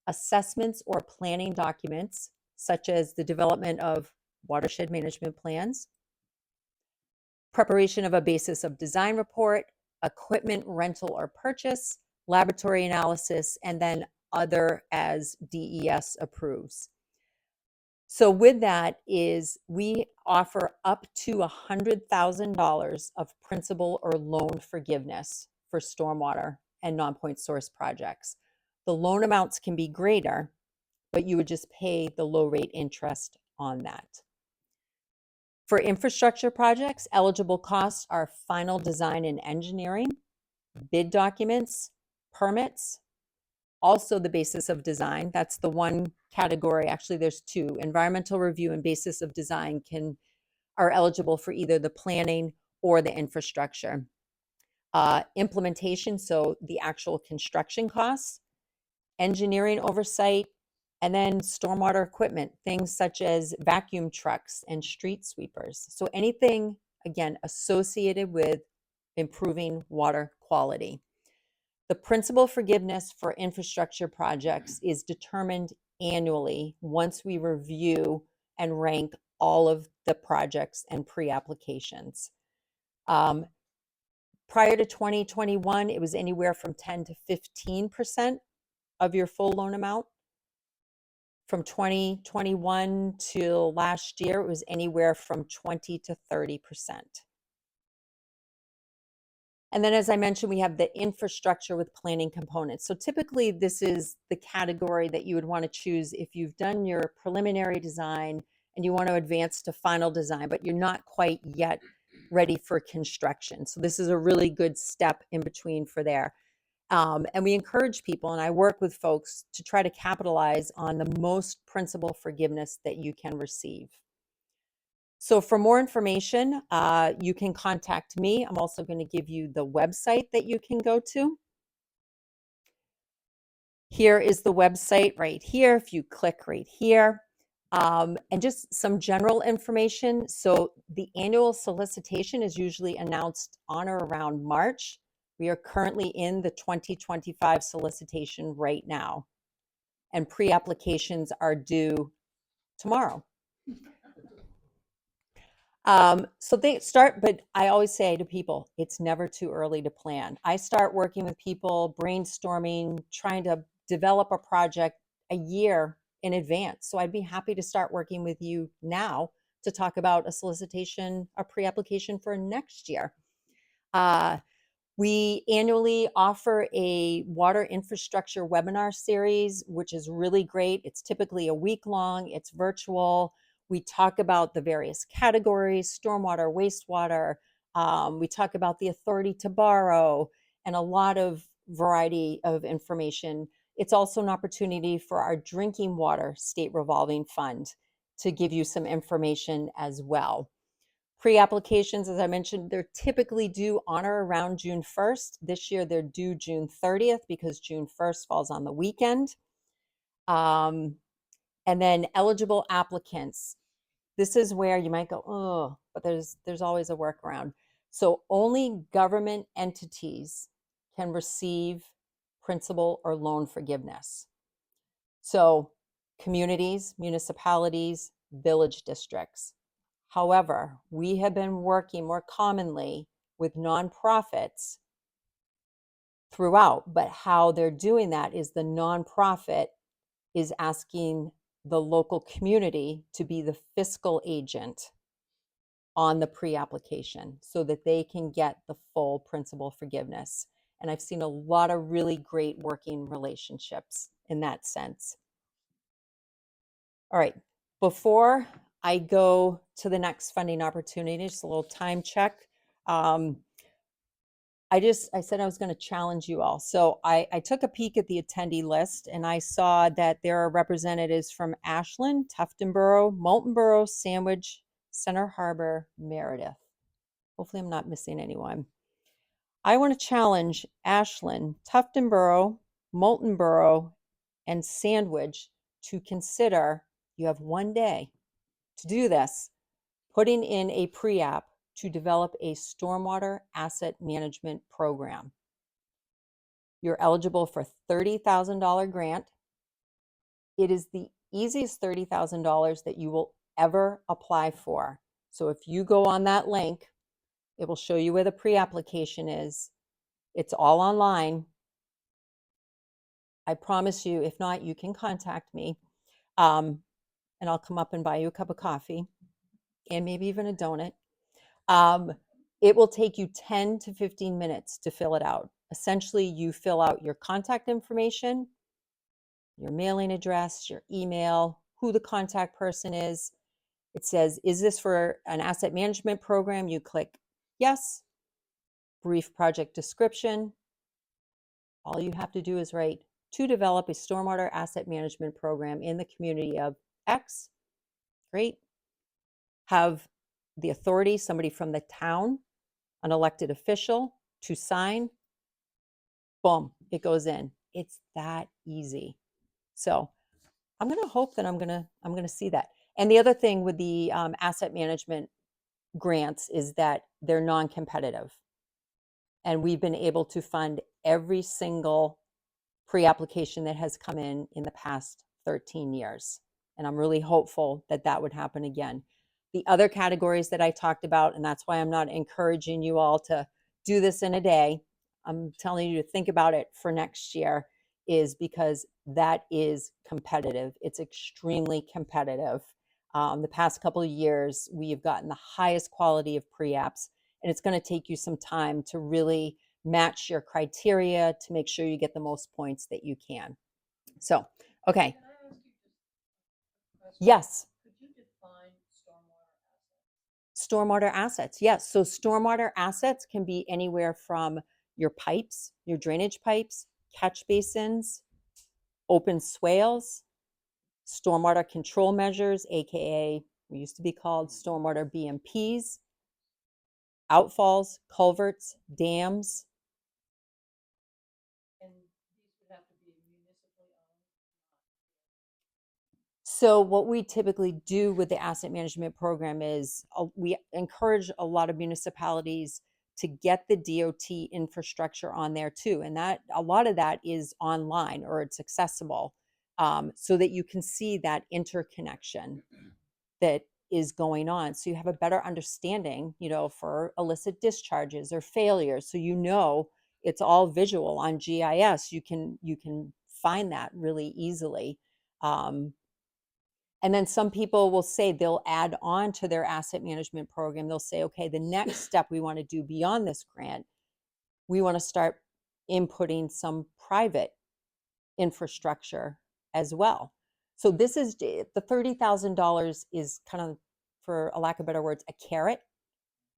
Assessments or planning documents, such as the development of watershed management plans, preparation of a basis of design report, equipment rental or purchase, laboratory analysis, and then other as DES approves. So with that is we offer up to $100,000 of principal or loan forgiveness for stormwater and non-point source projects. The loan amounts can be greater, but you would just pay the low rate interest on that. For infrastructure projects, eligible costs are final design and engineering, bid documents, permits, also the basis of design. That's the one category. Actually, there's 2. Environmental review and basis of design are eligible for either the planning or the infrastructure. Implementation, so the actual construction costs, engineering oversight, and then stormwater equipment, things such as vacuum trucks and street sweepers. So anything, again, associated with improving water quality. The principal forgiveness for infrastructure projects is determined annually once we review and rank all of the projects and pre-applications. Prior to 2021, it was anywhere from 10 to 15% of your full loan amount. From 2021 till last year, it was anywhere from 20 to 30%. And then, as I mentioned, we have the infrastructure with planning components. So typically, this is the category that you would want to choose if you've done your preliminary design and you want to advance to final design, but you're not quite yet ready for construction. So this is a really good step in between for there. And we encourage people, and I work with folks to try to capitalize on the most principal forgiveness that you can receive. So for more information, you can contact me. I'm also going to give you the website that you can go to. Here is the website right here. If you click right here, and just some general information. So the annual solicitation is usually announced on or around March. We are currently in the 2025 solicitation right now, and pre-applications are due tomorrow. So they start, but I always say to people, it's never too early to plan. I start working with people, brainstorming, trying to develop a project a year in advance. So I'd be happy to start working with you now to talk about a solicitation, a pre-application for next year. We annually offer a water infrastructure webinar series, which is really great. It's typically a week long, it's virtual. We talk about the various categories, stormwater, wastewater. We talk about the authority to borrow and a lot of variety of information. It's also an opportunity for our drinking water state revolving fund to give you some information as well. Pre-applications, as I mentioned, they're typically due on or around June 1st. This year they're due June 30th because June 1st falls on the weekend. And then eligible applicants. This is where you might go, oh, but there's always a workaround. So only government entities can receive principal or loan forgiveness. So communities, municipalities, village districts. However, we have been working more commonly with nonprofits throughout, but how they're doing that is the nonprofit is asking the local community to be the fiscal agent on the pre-application so that they can get the full principal forgiveness. And I've seen a lot of really great working relationships in that sense. All right, before I go to the next funding opportunity, just a little time check. I said I was going to challenge you all. So I took a peek at the attendee list and I saw that there are representatives from Ashland, Tuftonboro, Moultonborough, Sandwich, Center Harbor, Meredith. Hopefully I'm not missing anyone. I want to challenge Ashland, Tuftonboro, Moultonborough, and Sandwich to consider, you have one day to do this, putting in a pre-app to develop a stormwater asset management program. You're eligible for $30,000 grant. It is the easiest $30,000 that you will ever apply for. So if you go on that link, it will show you where the pre-application is. It's all online. I promise you, if not, you can contact me. And I'll come up and buy you a cup of coffee and maybe even a donut. It will take you 10 to 15 minutes to fill it out. Essentially, you fill out your contact information, your mailing address, your email, who the contact person is. It says, is this for an asset management program? You click yes, brief project description. All you have to do is write, to develop a stormwater asset management program in the community of X. Great. Have the authority, somebody from the town, an elected official, to sign. Boom, it goes in. It's that easy. So I'm going to hope that I'm going to see that. And the other thing with the asset management grants is that they're non-competitive. And we've been able to fund every single pre-application that has come in the past 13 years. And I'm really hopeful that that would happen again. The other categories that I talked about, and that's why I'm not encouraging you all to do this in a day, I'm telling you to think about it for next year, is because that is competitive. It's extremely competitive. The past couple of years, we have gotten the highest quality of pre-apps, and it's going to take you some time to really match your criteria to make sure you get the most points that you can. So, okay. Can I ask you just a question? Yes. Could you define stormwater assets? Stormwater assets. Yes. So stormwater assets can be anywhere from your pipes, your drainage pipes, catch basins, open swales, stormwater control measures, AKA we used to be called stormwater BMPs, outfalls, culverts, dams. And these would have to be municipally owned. So what we typically do with the asset management program is we encourage a lot of municipalities to get the DOT infrastructure on there too. And that a lot of that is online or it's accessible, so that you can see that interconnection that is going on. So you have a better understanding, for illicit discharges or failures. So it's all visual on GIS. You can find that really easily. And then some people will say they'll add on to their asset management program. They'll say, okay, the next step we want to do beyond this grant, we want to start inputting some private infrastructure as well. So this is the $30,000 is kind of, for a lack of better words, a carrot.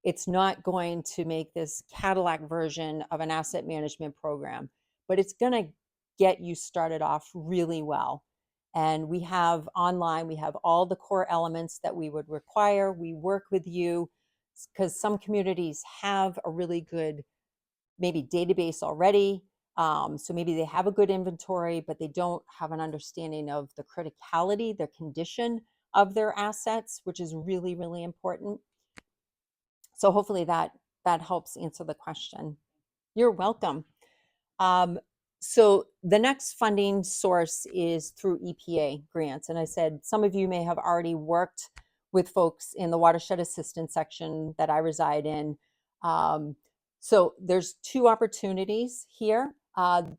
It's not going to make this Cadillac version of an asset management program, but it's going to get you started off really well. And we have online, we have all the core elements that we would require. We work with you because some communities have a really good maybe database already. So maybe they have a good inventory, but they don't have an understanding of the criticality, the condition of their assets, which is really, really important. So hopefully that helps answer the question. You're welcome. So the next funding source is through EPA grants. And I said, some of you may have already worked with folks in the watershed assistance section that I reside in. So there's two opportunities here. And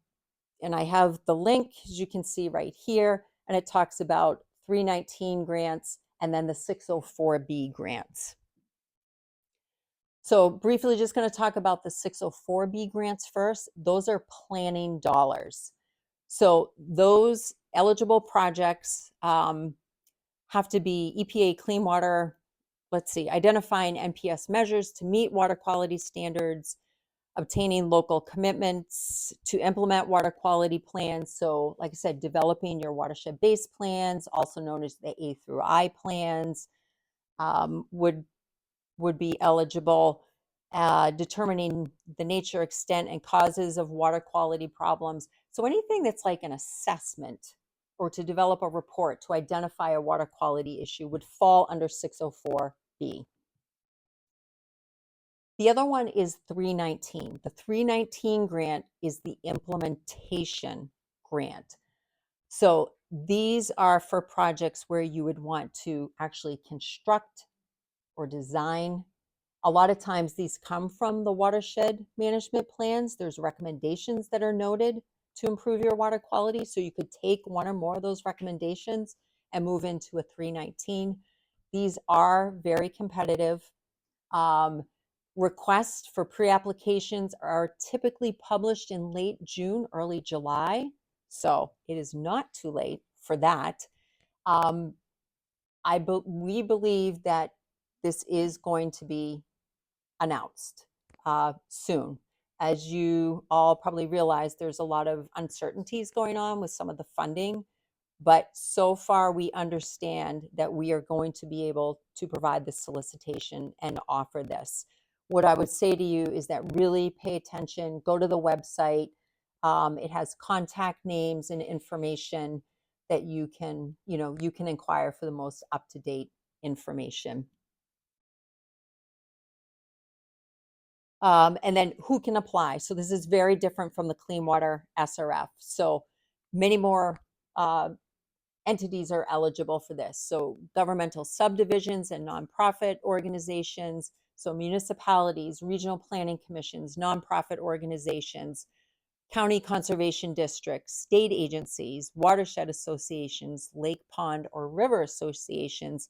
I have the link, as you can see right here, and it talks about 319 grants and then the 604B grants. So briefly, just going to talk about the 604B grants first. Those are planning dollars. So those eligible projects have to be EPA clean water, identifying NPS measures to meet water quality standards, obtaining local commitments to implement water quality plans. So like I said, developing your watershed-based plans, also known as the A through I plans, would be eligible, determining the nature, extent, and causes of water quality problems. So anything that's like an assessment or to develop a report to identify a water quality issue would fall under 604B. The other one is 319. The 319 grant is the implementation grant. So these are for projects where you would want to actually construct or design. A lot of times these come from the watershed management plans. There's recommendations that are noted to improve your water quality. So you could take one or more of those recommendations and move into a 319. These are very competitive. Requests for pre-applications are typically published in late June, early July. So it is not too late for that. We believe that this is going to be announced soon. As you all probably realize, there's a lot of uncertainties going on with some of the funding, but so far we understand that we are going to be able to provide this solicitation and offer this. What I would say to you is that really pay attention, go to the website. It has contact names and information that you can inquire for the most up-to-date information. And then who can apply? So this is very different from the Clean Water SRF. So many more entities are eligible for this. So governmental subdivisions and nonprofit organizations, so municipalities, regional planning commissions, nonprofit organizations, county conservation districts, state agencies, watershed associations, lake, pond, or river associations,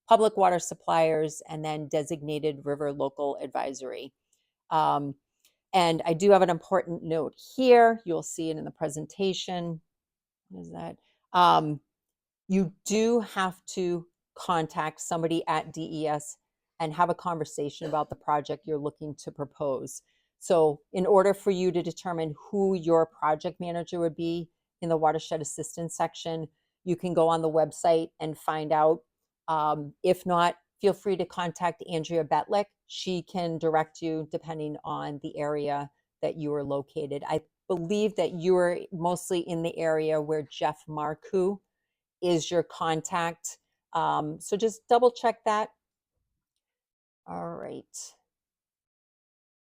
public water suppliers, and then designated river local advisory. And I do have an important note here. You'll see it in the presentation. What is that? You do have to contact somebody at DES and have a conversation about the project you're looking to propose. So in order for you to determine who your project manager would be in the watershed assistance section, you can go on the website and find out. If not, feel free to contact Andrea Betlick. She can direct you depending on the area that you are located. I believe that you are mostly in the area where Jeff Marcoux is your contact. So just double check that. All right.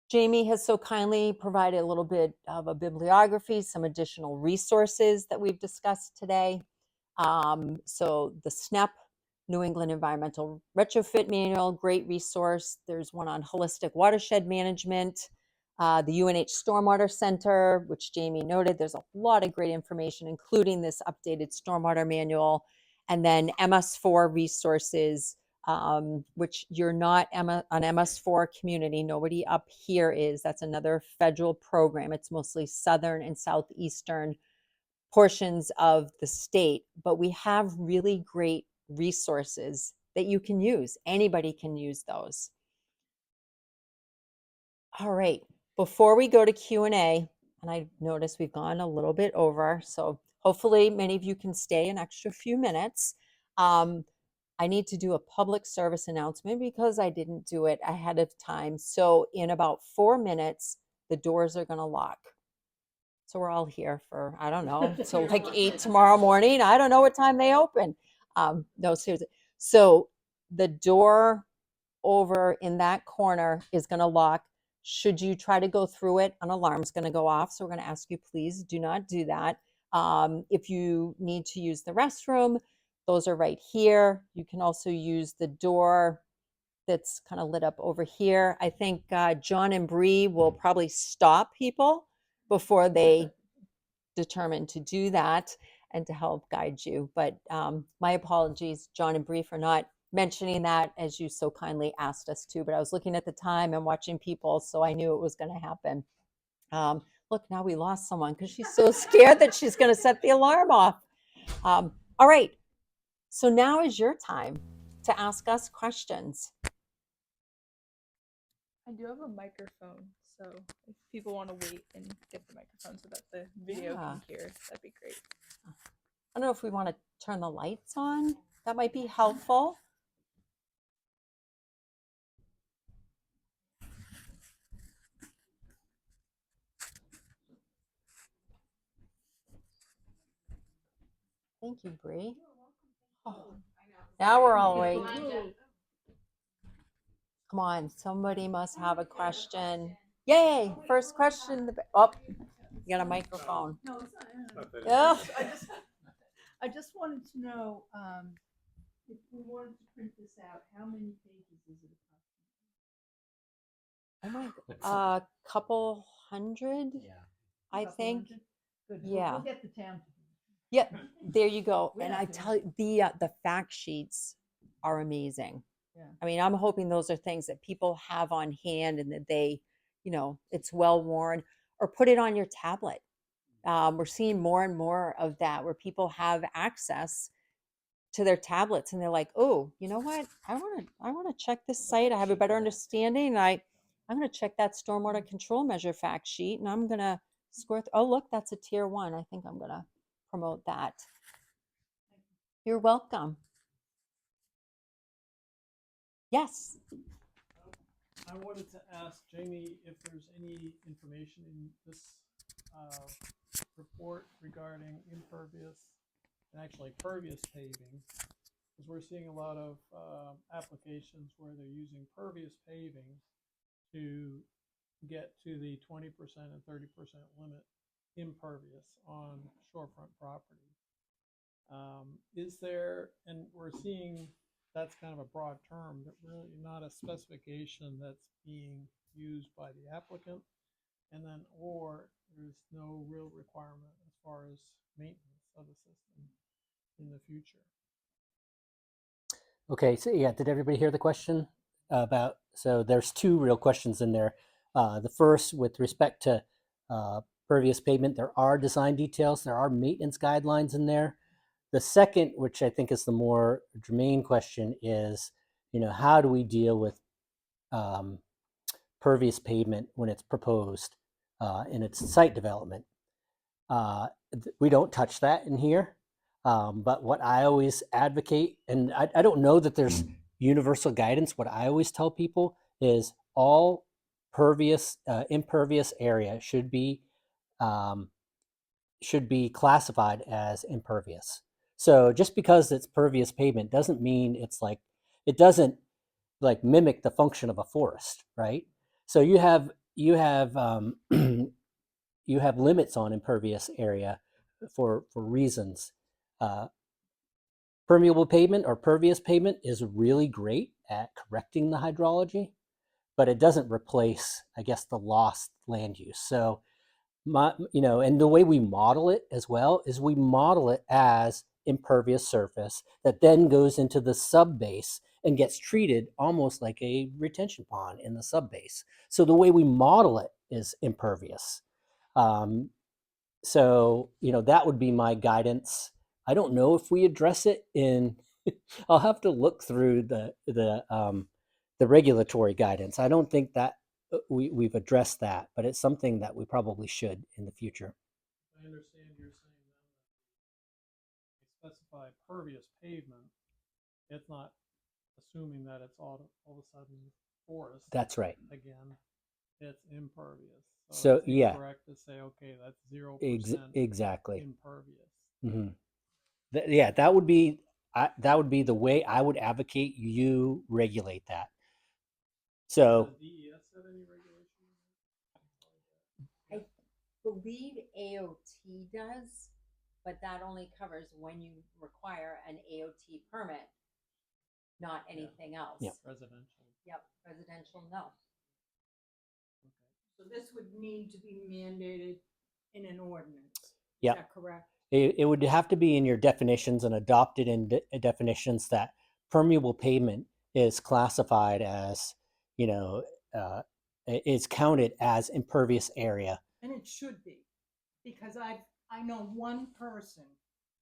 Jamie has so kindly provided a little bit of a bibliography, some additional resources that we've discussed today. So the SNEP, New England Environmental Retrofit Manual, great resource. There's one on holistic watershed management. The UNH Stormwater Center, which Jamie noted, there's a lot of great information, including this updated stormwater manual. And then MS4 resources, which you're not an MS4 community. Nobody up here is. That's another federal program. It's mostly southern and southeastern portions of the state, but we have really great resources that you can use. Anybody can use those. All right, before we go to Q&A, and I notice we've gone a little bit over, so hopefully many of you can stay an extra few minutes. I need to do a public service announcement because I didn't do it ahead of time. So in about 4 minutes, the doors are going to lock. So we're all here for, I don't know, so like 8 tomorrow morning. I don't know what time they open. No, seriously. So the door over in that corner is going to lock. Should you try to go through it, an alarm's going to go off. So we're going to ask you, please do not do that. If you need to use the restroom, those are right here. You can also use the door that's kind of lit up over here. I think John and Bree will probably stop people before they determine to do that and to help guide you. But my apologies, John and Bree, for not mentioning that as you so kindly asked us to. But I was looking at the time and watching people, so I knew it was going to happen. Look, now we lost someone because she's so scared that she's going to set the alarm off. All right, so now is your time to ask us questions. I do have a microphone, so if people want to wait and get the microphone so that the video can hear, that'd be great. I don't know if we want to turn the lights on. That might be helpful. Thank you, Bree. Oh, now we're all awake. Come on, somebody must have a question. Yay, first question. Oh, you got a microphone. No, it's not. Yeah. I just wanted to know, if we wanted to print this out, how many pages is it? Oh my, a couple hundred, Yeah. I think. Good. Yeah. We'll get the town. Yeah, there you go. We And have I to. tell you, the fact sheets are amazing. Yeah. I mean, I'm hoping those are things that people have on hand and that they, it's well worn, or put it on your tablet. We're seeing more and more of that where people have access to their tablets and they're like, oh, you know what? I want to check this site. I have a better understanding. I'm going to check that stormwater control measure fact sheet, and I'm going to score. Oh, look, that's a tier 1. I think I'm going to promote that. You're welcome. Yes. I wanted to ask Jamie if there's any information in this report regarding impervious and actually pervious paving, because we're seeing a lot of applications where they're using pervious paving to get to the 20% and 30% limit impervious on shorefront property. Is there, and we're seeing that's kind of a broad term, but really not a specification that's being used by the applicant, and then or there's no real requirement as far as maintenance of the system in the future. Okay, so yeah, did everybody hear the question about, so there's 2 real questions in there. The first, with respect to pervious pavement, there are design details, there are maintenance guidelines in there. The second, which I think is the more germane question, is, how do we deal with pervious pavement when it's proposed in its site development? We don't touch that in here. But what I always advocate, and I don't know that there's universal guidance, what I always tell people is all pervious, impervious area should be classified as impervious. So just because it's pervious pavement doesn't mean it doesn't mimic the function of a forest, right? So you have you have limits on impervious area for reasons. Permeable pavement or pervious pavement is really great at correcting the hydrology, but it doesn't replace, I guess, the lost land use. So, and the way we model it as well is we model it as impervious surface that then goes into the subbase and gets treated almost like a retention pond in the subbase. So the way we model it is impervious. So, that would be my guidance. I don't know if we address it in, I'll have to look through the regulatory guidance. I don't think that we've addressed that, but it's something that we probably should in the future. I understand you're saying then that they specify pervious pavement. It's not assuming that it's all of a sudden forest. That's right. Again, it's impervious. So, it's yeah. incorrect to say, okay, that's 0% Exactly. impervious. Hmm. Yeah, that would be the way I would advocate you regulate that. So, Does DES have any regulations? I believe AOT does, but that only covers when you require an AOT permit, not anything else. Yeah. Residential. Yep, residential, no. So this would need to be mandated in an ordinance. Yeah. Is that correct? it would have to be in your definitions and adopted in definitions that permeable pavement is classified as, is counted as impervious area. And it should be, because I know one person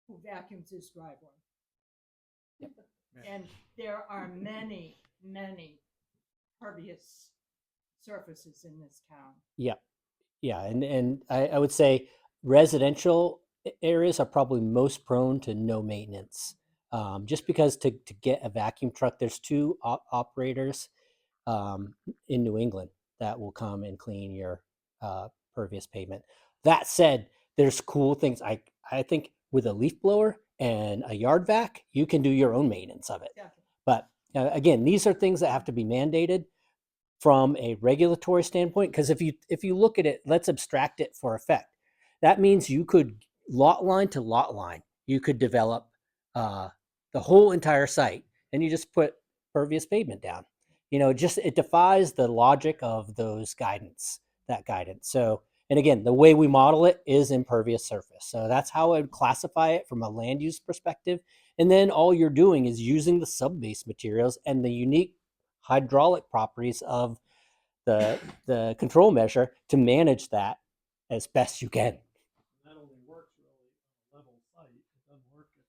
who vacuums his driveway. Yep. And there are many, many pervious surfaces in this town. Yeah, and I would say residential areas are probably most prone to no maintenance. Just because to get a vacuum truck, there's two operators in New England that will come and clean your pervious pavement. That said, there's cool things. I think with a leaf blower and a yard vac, you can do your own maintenance of it. Definitely. But again, these are things that have to be mandated from a regulatory standpoint, because if you look at it, let's abstract it for effect. That means you could lot line to lot line, you could develop the whole entire site, and you just put pervious pavement down. It defies the logic of those guidance. So, and again, the way we model it is impervious surface. So that's how I would classify it from a land use perspective. And then all you're doing is using the subbase materials and the unique hydraulic properties of the control measure to manage that as best you can. That only works really on a level site. It doesn't work if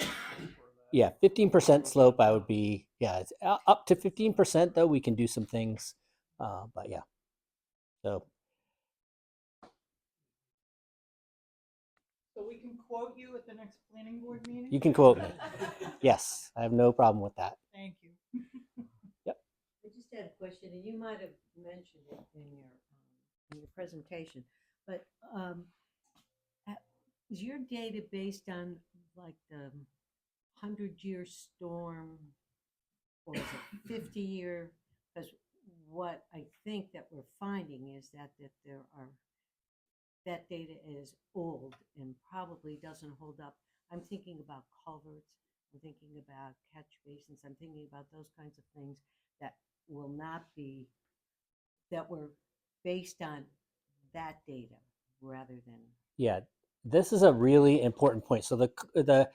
you're on a 15% slope or that. Yeah, 15% slope, I would be, it's up to 15% though, we can do some things. But yeah, so. So we can quote you at the next planning board meeting? You can quote me. Yes, I have no problem with that. Thank you. I just had a question, and you might have mentioned it in your presentation, but is your data based on like the 100-year storm, or is it 50-year? Because what I think that we're finding is that that data is old and probably doesn't hold up. I'm thinking about culverts, I'm thinking about catch basins, I'm thinking about those kinds of things that will not be, that were based on that data rather than. Yeah, this is a really important point. So the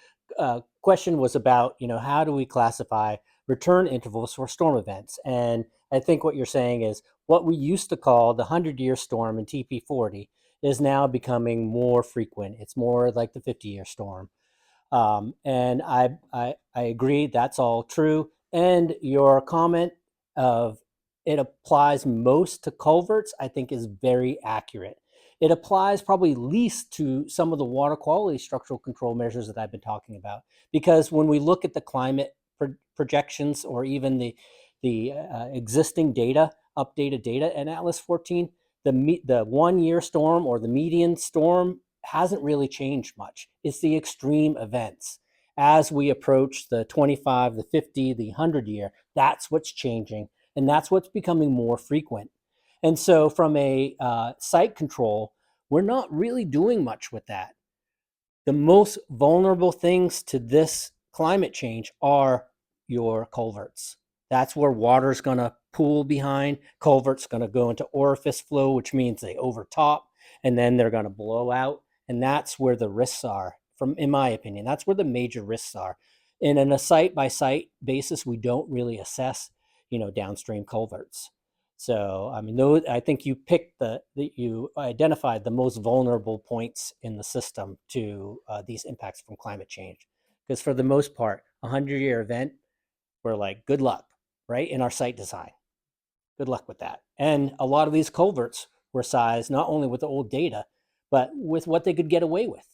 question was about, how do we classify return intervals for storm events? And I think what you're saying is what we used to call the 100-year storm in TP40 is now becoming more frequent. It's more like the 50-year storm. And I agree, that's all true. And your comment of it applies most to culverts, I think is very accurate. It applies probably least to some of the water quality structural control measures that I've been talking about. Because when we look at the climate projections or even the existing data, updated data in Atlas 14, the 1-year storm or the median storm hasn't really changed much. It's the extreme events. As we approach the 25, the 50, the 100-year, that's what's changing. And that's what's becoming more frequent. And so from a site control, we're not really doing much with that. The most vulnerable things to this climate change are your culverts. That's where water's going to pool behind. Culvert's going to go into orifice flow, which means they overtop, and then they're going to blow out. And that's where the risks are in my opinion. That's where the major risks are. And in a site by site basis, we don't really assess, downstream culverts. So, I mean, I think you picked you identified the most vulnerable points in the system to these impacts from climate change. Because for the most part, a 100-year event, we're like, good luck, right? In our site design. Good luck with that. And a lot of these culverts were sized not only with the old data, but with what they could get away with,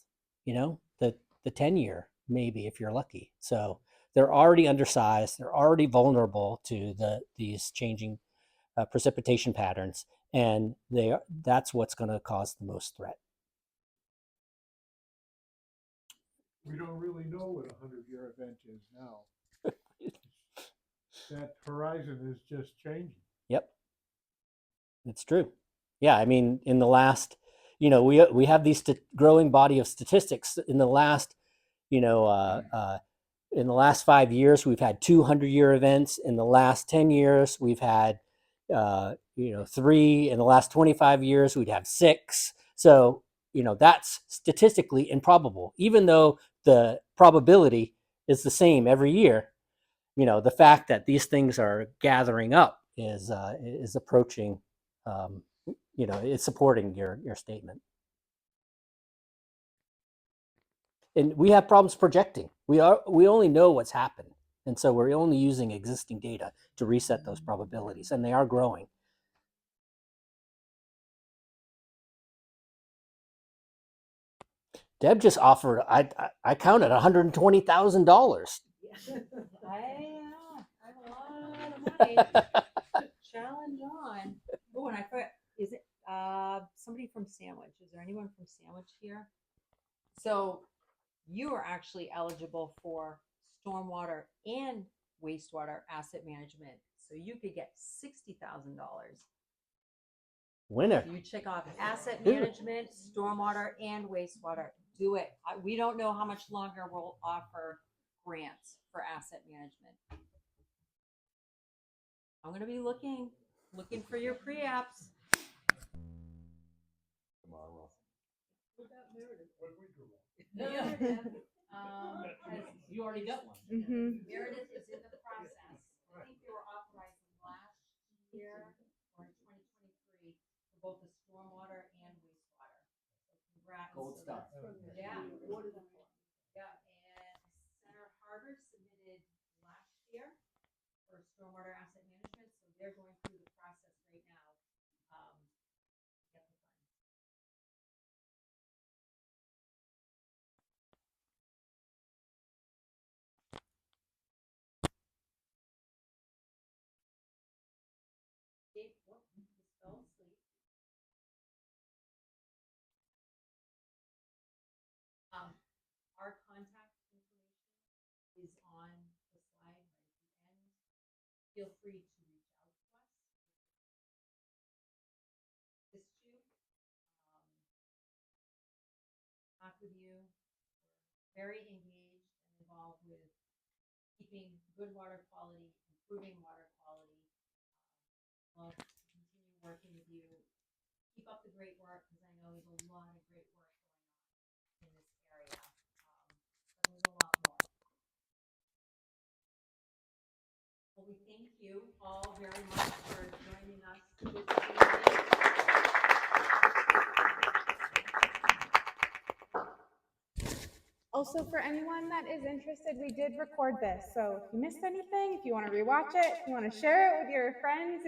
the 10-year, maybe, if you're lucky. So they're already undersized. They're already vulnerable to these changing precipitation patterns, and that's what's going to cause the most threat. We don't really know what a 100-year event is now. That horizon is just changing. Yep, it's true. Yeah, I mean, in the last, we have these growing body of statistics. In the last, in the last 5 years, we've had 200-year events. In the last 10 years, we've had 3. In the last 25 years, we'd have 6. So, that's statistically improbable. Even though the probability is the same every year, the fact that these things are gathering up is approaching, it's supporting your statement. And we have problems projecting. We only know what's happened. And so we're only using existing data to reset those probabilities, and they are growing. Deb just offered, I counted $120,000. I have a lot of money. Challenge on. Oh, and I forgot, is it somebody from Sandwich? Is there anyone from Sandwich here? So you are actually eligible for stormwater and wastewater asset management. So you could get $60,000. Winner. You check off asset management, stormwater, and wastewater. Do it. We don't know how much longer we'll offer grants for asset management. I'm going to be looking for your pre-apps. Tomorrow. What about Meredith? What did we do? Meredith, You already got one. Mm-hmm. Meredith is in the process. I think they were authorized last year or in 2023 for both the stormwater and wastewater. So congrats. Gold star. Yeah. Yeah, and Center Harbor submitted last year for stormwater asset management, so they're going through the process right now. To get the funds. Dave, what? You just fell asleep. Our contact information is on the slide right at the end. Feel free to reach out to us. Assist you. Talk with you. We're very engaged and involved with keeping good water quality, improving water quality. Love to continue working with you. Keep up the great work, because I know there's a lot of great work going on in this area. But there's a lot more. Well, we thank you all very much for joining us this evening. Also, for anyone that is interested, we did record this. So if you missed anything, if you want to rewatch it, if you want to share it with your friends,